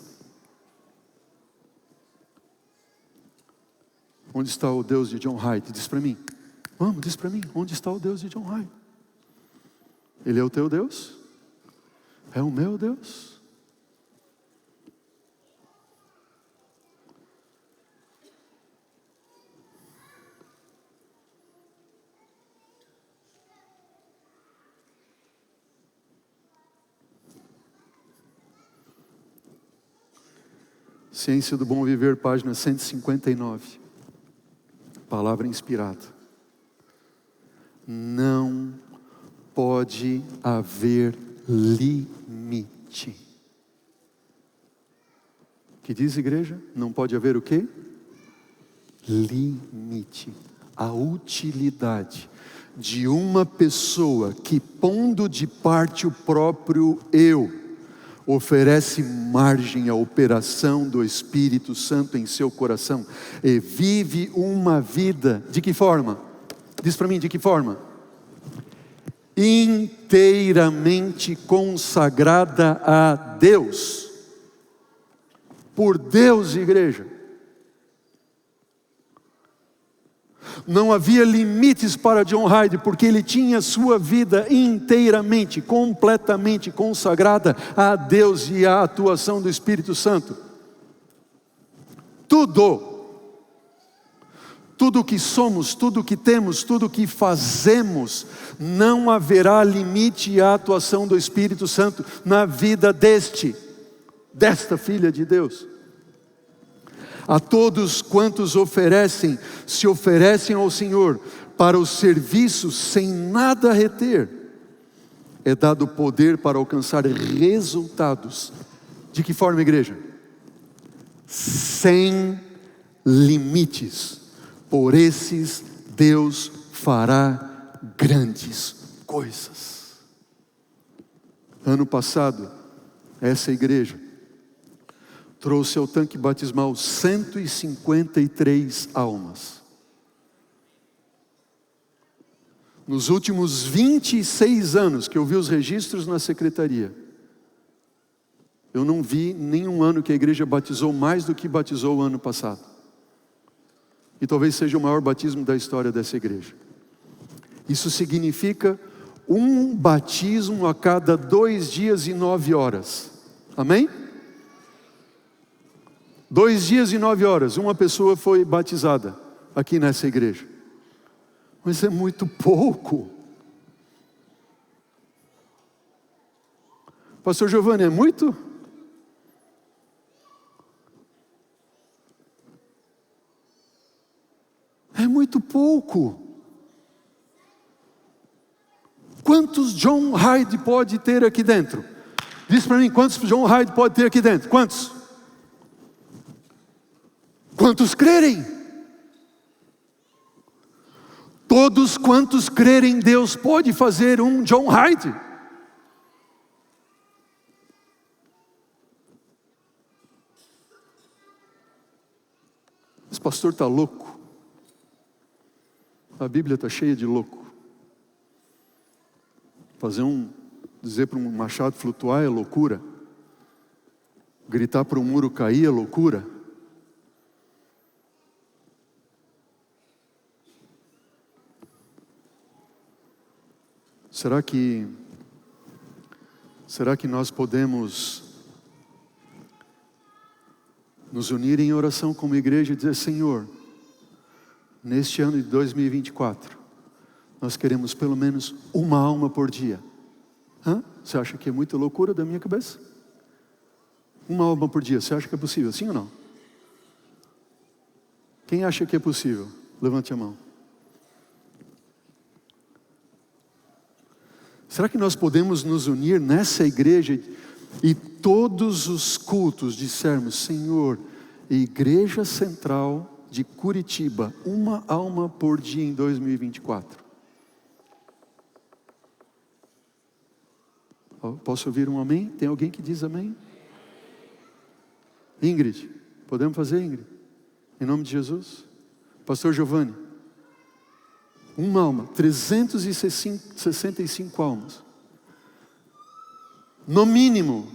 Onde está o Deus de John Hyde? Diz para mim. Vamos, diz para mim. Onde está o Deus de John Hyde? Ele é o teu Deus? É o meu Deus? Ciência do Bom Viver, página 159. Palavra inspirada. Não pode haver limite. Que diz, igreja? Não pode haver o quê? Limite. A utilidade de uma pessoa que, pondo de parte o próprio eu, oferece margem à operação do Espírito Santo em seu coração e vive uma vida, de que forma? Diz para mim, de que forma? Inteiramente consagrada a Deus. Por Deus, igreja. Não havia limites para John Hyde, porque ele tinha sua vida inteiramente, completamente consagrada a Deus e à atuação do Espírito Santo. Tudo que somos, tudo que temos, tudo que fazemos, não haverá limite à atuação do Espírito Santo na vida desta filha de Deus. A todos quantos se oferecem ao Senhor para o serviço sem nada reter, é dado poder para alcançar resultados. De que forma, igreja? Sem limites. Por esses Deus fará grandes coisas. Ano passado, essa igreja trouxe ao tanque batismal 153 almas. Nos últimos 26 anos que eu vi os registros na secretaria, eu não vi nenhum ano que a igreja batizou mais do que batizou o ano passado. E talvez seja o maior batismo da história dessa igreja. Isso significa um batismo a cada 2 dias e 9 horas. Amém? 2 dias e 9 horas, uma pessoa foi batizada aqui nessa igreja. Mas é muito pouco. Pastor Giovanni, é muito? É muito pouco. Quantos John Hyde pode ter aqui dentro? Diz para mim, quantos John Hyde pode ter aqui dentro? Quantos? Quantos crerem? Todos quantos crerem, Deus pode fazer um John Hyde. Esse pastor está louco. A Bíblia está cheia de louco. Dizer para um machado flutuar é loucura. Gritar para um muro cair é loucura. Será que nós podemos nos unir em oração como igreja e dizer: Senhor, neste ano de 2024, nós queremos pelo menos uma alma por dia. Você acha que é muita loucura da minha cabeça? Uma alma por dia, você acha que é possível, sim ou não? Quem acha que é possível? Levante a mão. Será que nós podemos nos unir nessa igreja e todos os cultos dissermos: Senhor, Igreja Central de Curitiba, uma alma por dia em 2024? Posso ouvir um amém? Tem alguém que diz amém? Ingrid, podemos fazer, Ingrid? Em nome de Jesus. Pastor Giovanni, uma alma, 365 almas. No mínimo.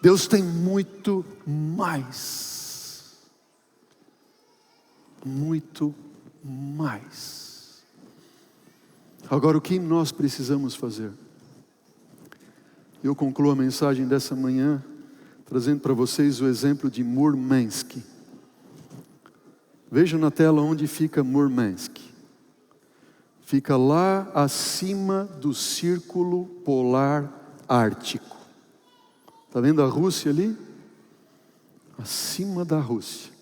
Deus tem muito mais. Muito mais. Agora, o que nós precisamos fazer? Eu concluo a mensagem dessa manhã trazendo para vocês o exemplo de Murmansk. Vejam na tela onde fica Murmansk. Fica lá acima do Círculo Polar Ártico. Está vendo a Rússia ali? Acima da Rússia.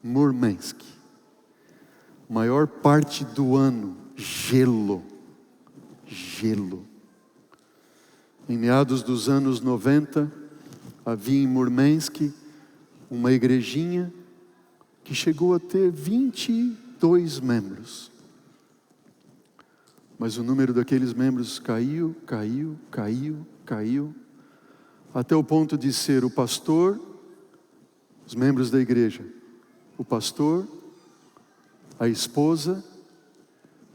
Murmansk. Maior parte do ano, gelo. Gelo. Em meados dos anos 90, havia em Murmansk uma igrejinha que chegou a ter 22 membros. Mas o número daqueles membros caiu, até o ponto de ser o pastor, os membros da igreja, o pastor, a esposa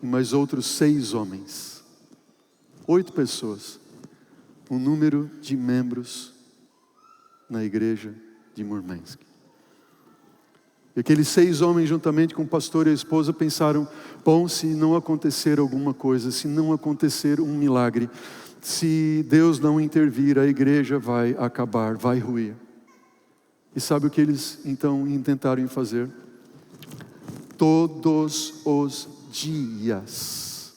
e mais outros 6 homens. 8 pessoas. O número de membros na igreja de Murmansk. E aqueles 6 homens, juntamente com o pastor e a esposa, pensaram: bom, se não acontecer alguma coisa, se não acontecer um milagre, se Deus não intervir, a igreja vai acabar, vai ruir. E sabe o que eles então intentaram fazer? Todos os dias,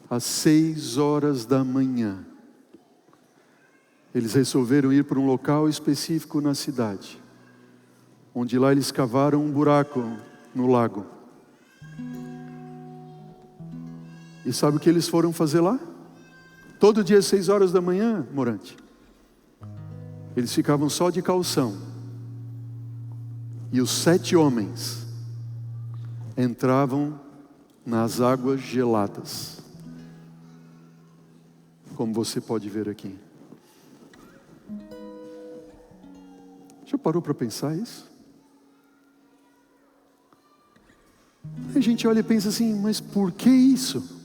às 6 horas da manhã, eles resolveram ir para um local específico na cidade, onde lá eles cavaram um buraco no lago. E sabe o que eles foram fazer lá? Todo dia às 6 horas da manhã, Morante, eles ficavam só de calção. E os 7 homens entravam nas águas geladas, como você pode ver aqui. Já parou para pensar isso? A gente olha e pensa assim: mas por que isso?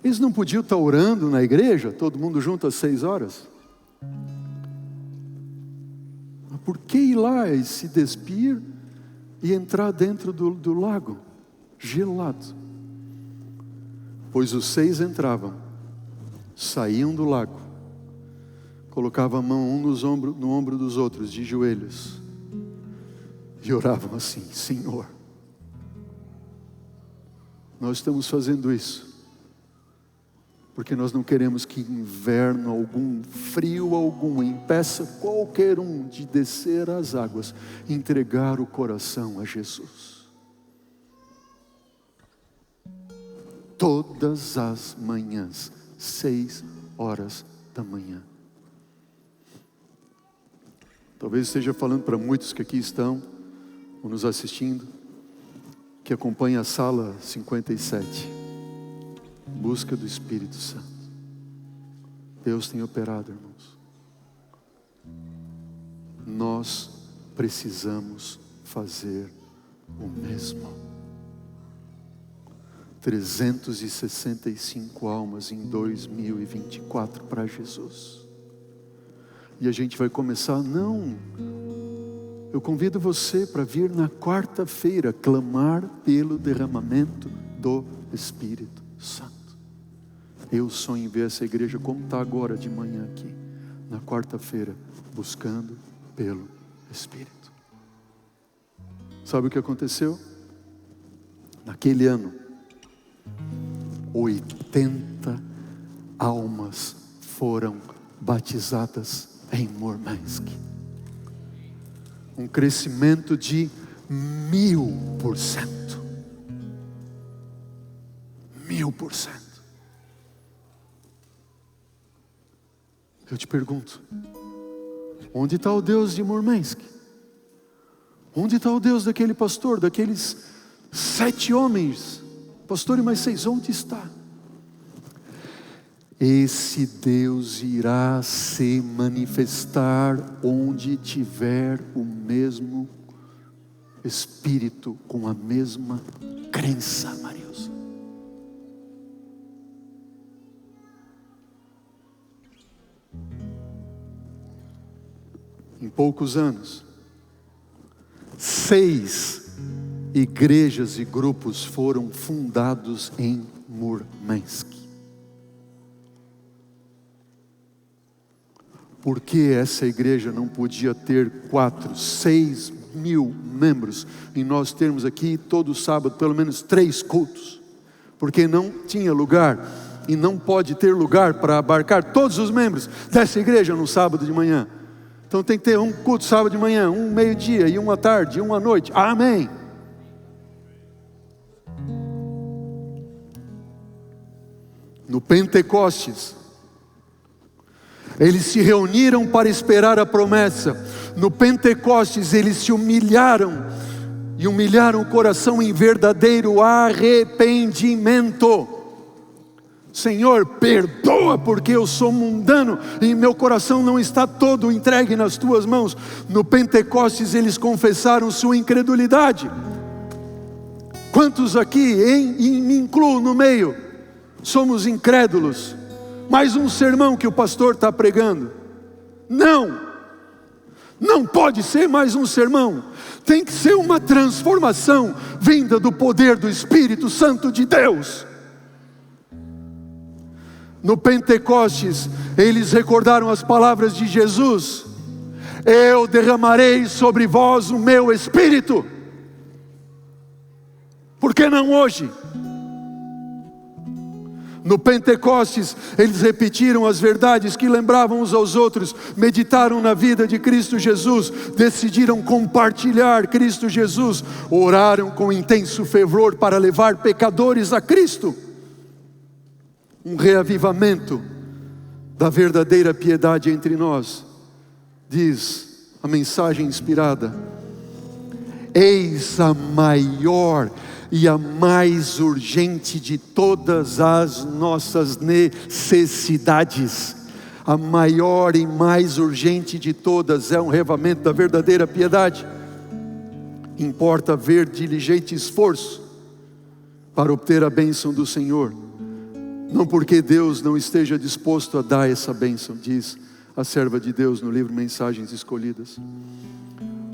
Eles não podiam estar orando na igreja, todo mundo junto às 6 horas? Mas por que ir lá e se despir e entrar dentro do lago gelado? Pois os 6 entravam, saíam do lago, colocavam a mão um no ombro dos outros, de joelhos, e oravam assim: Senhor, nós estamos fazendo isso porque nós não queremos que inverno algum, frio algum, impeça qualquer um de descer às águas, entregar o coração a Jesus. Todas as manhãs, 6 horas da manhã. Talvez esteja falando para muitos que aqui estão, ou nos assistindo, que acompanha a sala 57. Busca do Espírito Santo. Deus tem operado, irmãos. Nós precisamos fazer o mesmo. 365 almas em 2024 para Jesus. E a gente vai começar, eu convido você para vir na quarta-feira clamar pelo derramamento do Espírito Santo. Eu sonho em ver essa igreja como está agora de manhã aqui, na quarta-feira, buscando pelo Espírito. Sabe o que aconteceu? Naquele ano, 80 almas foram batizadas em Murmansk. Um crescimento de 1000%. 1000%. Eu te pergunto, onde está o Deus de Murmansk? Onde está o Deus daquele pastor, daqueles 7 homens? Pastor e mais 6, onde está? Esse Deus irá se manifestar onde tiver o mesmo Espírito, com a mesma crença, Marilson. Em poucos anos, 6 igrejas e grupos foram fundados em Murmansk. Por que essa igreja não podia ter 4, 6 mil membros e nós termos aqui todo sábado pelo menos 3 cultos? Porque não tinha lugar e não pode ter lugar para abarcar todos os membros dessa igreja no sábado de manhã. Então tem que ter um culto sábado de manhã, um meio-dia e um à tarde e um à noite. Amém. No Pentecostes, eles se reuniram para esperar a promessa. No Pentecostes eles se humilharam, e humilharam o coração em verdadeiro arrependimento. Senhor, perdoa porque eu sou mundano e meu coração não está todo entregue nas tuas mãos. No Pentecostes eles confessaram sua incredulidade. Quantos aqui, e me incluo no meio, somos incrédulos? Mais um sermão que o pastor está pregando? Não pode ser mais um sermão. Tem que ser uma transformação vinda do poder do Espírito Santo de Deus. No Pentecostes, eles recordaram as palavras de Jesus: eu derramarei sobre vós o meu Espírito. Por que não hoje? No Pentecostes, eles repetiram as verdades que lembravam uns aos outros, meditaram na vida de Cristo Jesus, decidiram compartilhar Cristo Jesus, oraram com intenso fervor para levar pecadores a Cristo. Um reavivamento da verdadeira piedade entre nós. Diz a mensagem inspirada: eis a maior e a mais urgente de todas as nossas necessidades. A maior e mais urgente de todas é um reavivamento da verdadeira piedade. Importa haver diligente esforço para obter a bênção do Senhor, não porque Deus não esteja disposto a dar essa bênção, diz a serva de Deus no livro Mensagens Escolhidas,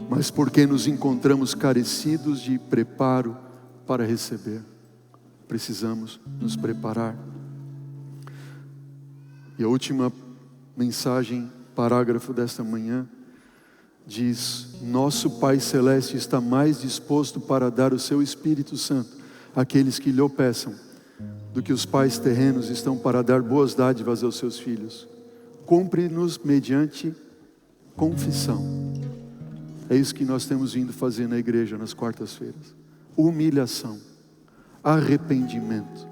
mas porque nos encontramos carecidos de preparo para receber. Precisamos nos preparar. E a última mensagem, parágrafo desta manhã, diz: nosso Pai Celeste está mais disposto para dar o seu Espírito Santo àqueles que lhe o peçam, do que os pais terrenos estão para dar boas dádivas aos seus filhos. Cumpre-nos mediante confissão. É isso que nós temos vindo fazer na igreja nas quartas-feiras. Humilhação, arrependimento,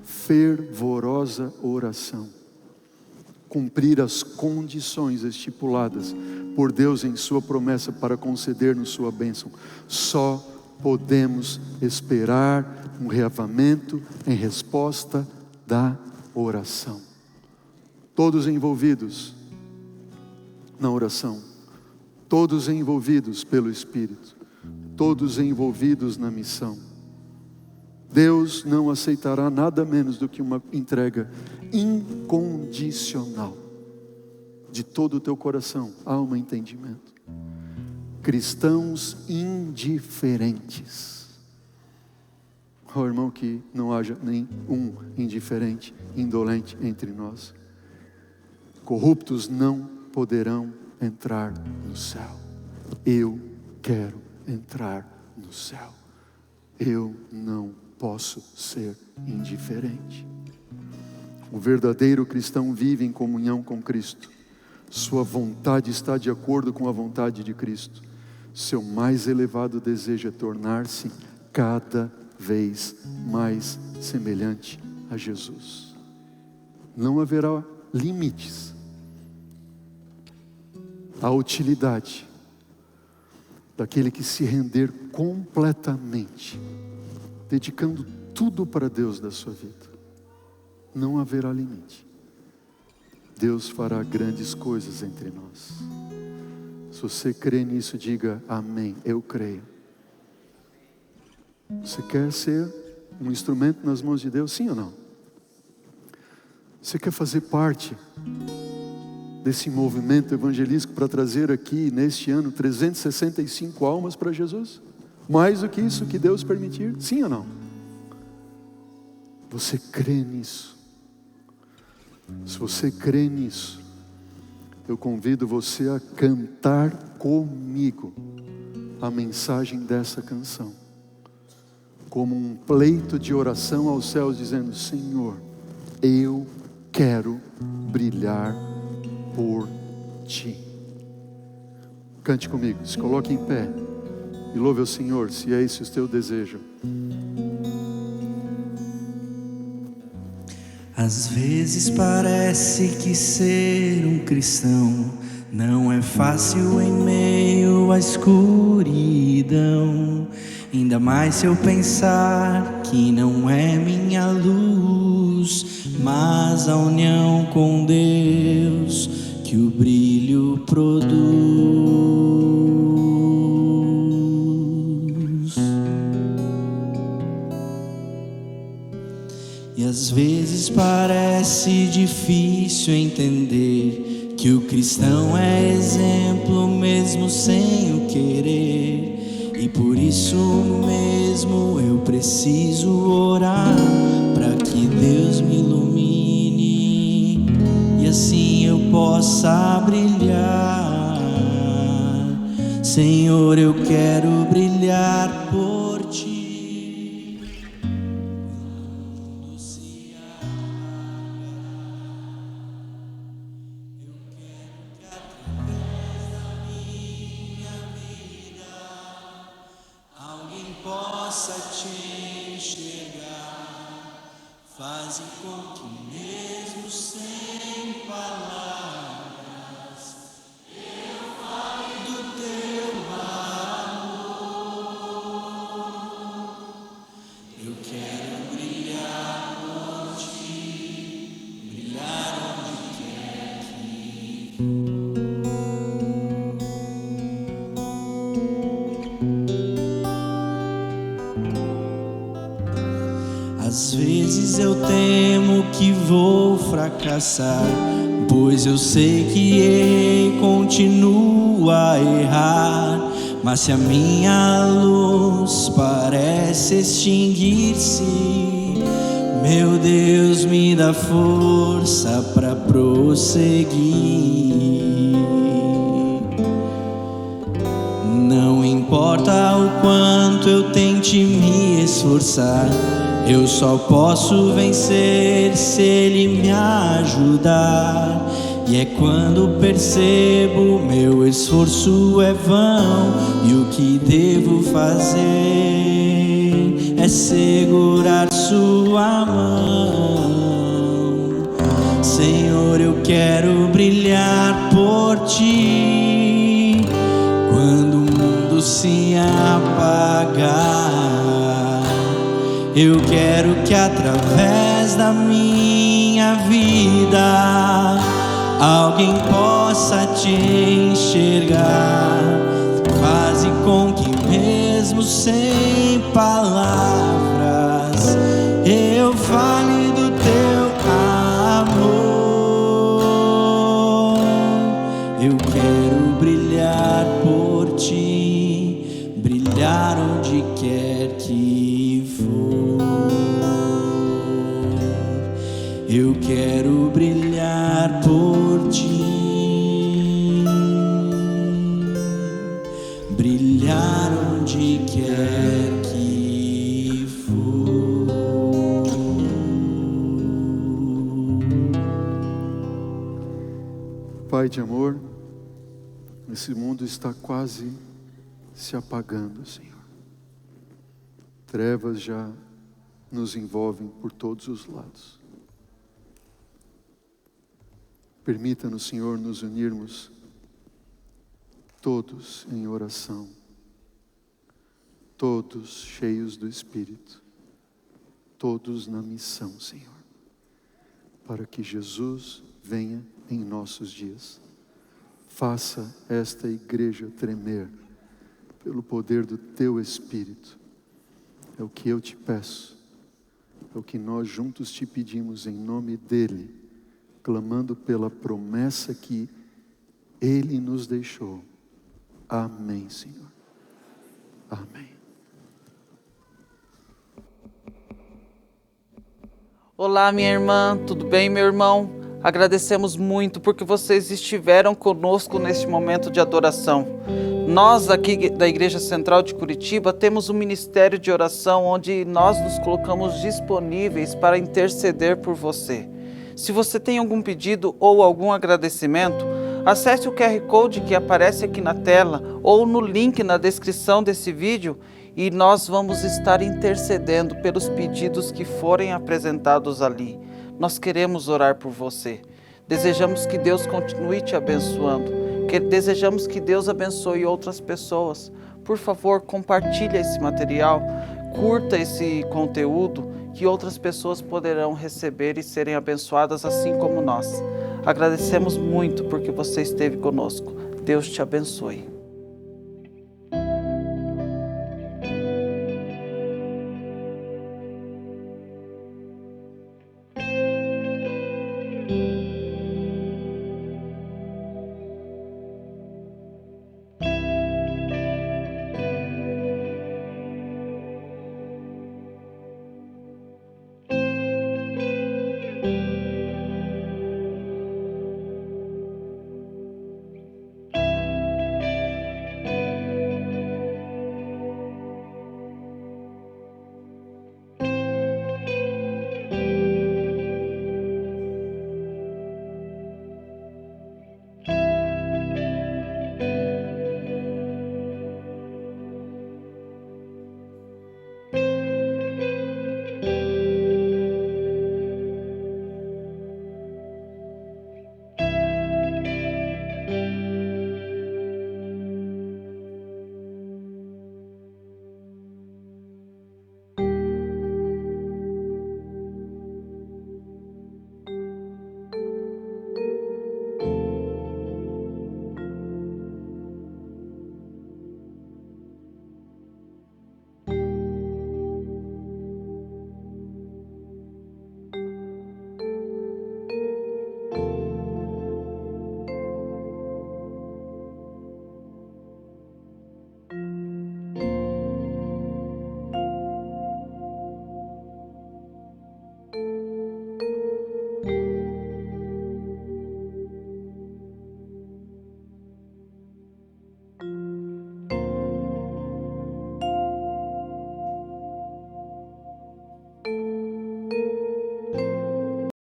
fervorosa oração. Cumprir as condições estipuladas por Deus em sua promessa para conceder-nos sua bênção. Só podemos esperar um reavivamento em resposta da oração. Todos envolvidos na oração, todos envolvidos pelo Espírito, todos envolvidos na missão. Deus não aceitará nada menos do que uma entrega incondicional de todo o teu coração, alma e entendimento. Cristãos indiferentes. Oh, irmão, que não haja nenhum indiferente, indolente entre nós. corruptos não poderão entrar no céu. Eu quero entrar no céu. Eu não posso ser indiferente. O verdadeiro cristão vive em comunhão com Cristo. Sua vontade está de acordo com a vontade de Cristo. Seu mais elevado desejo é tornar-se cada vez mais semelhante a Jesus. Não haverá limites à utilidade daquele que se render completamente, dedicando tudo para Deus da sua vida. Não haverá limite. Deus fará grandes coisas entre nós. Se você crê nisso, diga amém. Eu creio. Você quer ser um instrumento nas mãos de Deus, sim ou não? Você quer fazer parte desse movimento evangelístico para trazer aqui, neste ano, 365 almas para Jesus? Mais do que isso que Deus permitir, sim ou não? Você crê nisso? Se você crê nisso, eu convido você a cantar comigo a mensagem dessa canção, como um pleito de oração aos céus, dizendo: Senhor, eu quero brilhar por Ti. Cante comigo, se coloque em pé e louve ao Senhor, se é esse o teu desejo. Às vezes parece que ser um cristão não é fácil em meio à escuridão. Ainda mais se eu pensar que não é minha luz, mas a união com Deus que o brilho produz. E às vezes parece difícil entender que o cristão é exemplo mesmo sem o querer. E por isso mesmo eu preciso orar para que Deus me ilumine e assim eu possa brilhar. Senhor, eu quero brilhar por Ti. Possa Te enxergar, faze com que mesmo sem palavras eu fale do Teu amor. Eu quero brilhar por Ti, brilhar onde quer que for. Às vezes eu temo que vou fracassar, pois eu sei que errei, continuo a errar. Mas se a minha luz parece extinguir-se, meu Deus me dá força para prosseguir. Não importa o quanto eu tente me esforçar, eu só posso vencer se Ele me ajudar. E é quando percebo meu esforço é vão, e o que devo fazer é segurar Sua mão. Senhor, eu quero brilhar por Ti quando o mundo se apagar. Eu quero que através da minha vida alguém possa Te enxergar. Faze com que mesmo sem palavras eu fale do Teu amor. Eu quero brilhar por Ti, brilhar onde quer que for. Eu quero brilhar por Ti. brilhar onde quer que for. Pai de amor, esse mundo está quase se apagando, Senhor. Trevas já nos envolvem por todos os lados. Permita-nos, Senhor, nos unirmos todos em oração, todos cheios do Espírito, todos na missão, Senhor, para que Jesus venha em nossos dias. Faça esta igreja tremer pelo poder do Teu Espírito. É o que eu te peço, é o que nós juntos te pedimos em nome dEle, clamando pela promessa que Ele nos deixou. Amém, Senhor. Amém. Olá, minha irmã, tudo bem, meu irmão? Agradecemos muito porque vocês estiveram conosco neste momento de adoração. Nós aqui da Igreja Central de Curitiba temos um ministério de oração onde nós nos colocamos disponíveis para interceder por você. Se você tem algum pedido ou algum agradecimento, acesse o QR Code que aparece aqui na tela ou no link na descrição desse vídeo e nós vamos estar intercedendo pelos pedidos que forem apresentados ali. Nós queremos orar por você. Desejamos que Deus continue te abençoando. Desejamos que Deus abençoe outras pessoas. Por favor, compartilhe esse material, curta esse conteúdo, que outras pessoas poderão receber e serem abençoadas assim como nós. Agradecemos muito porque você esteve conosco. Deus te abençoe.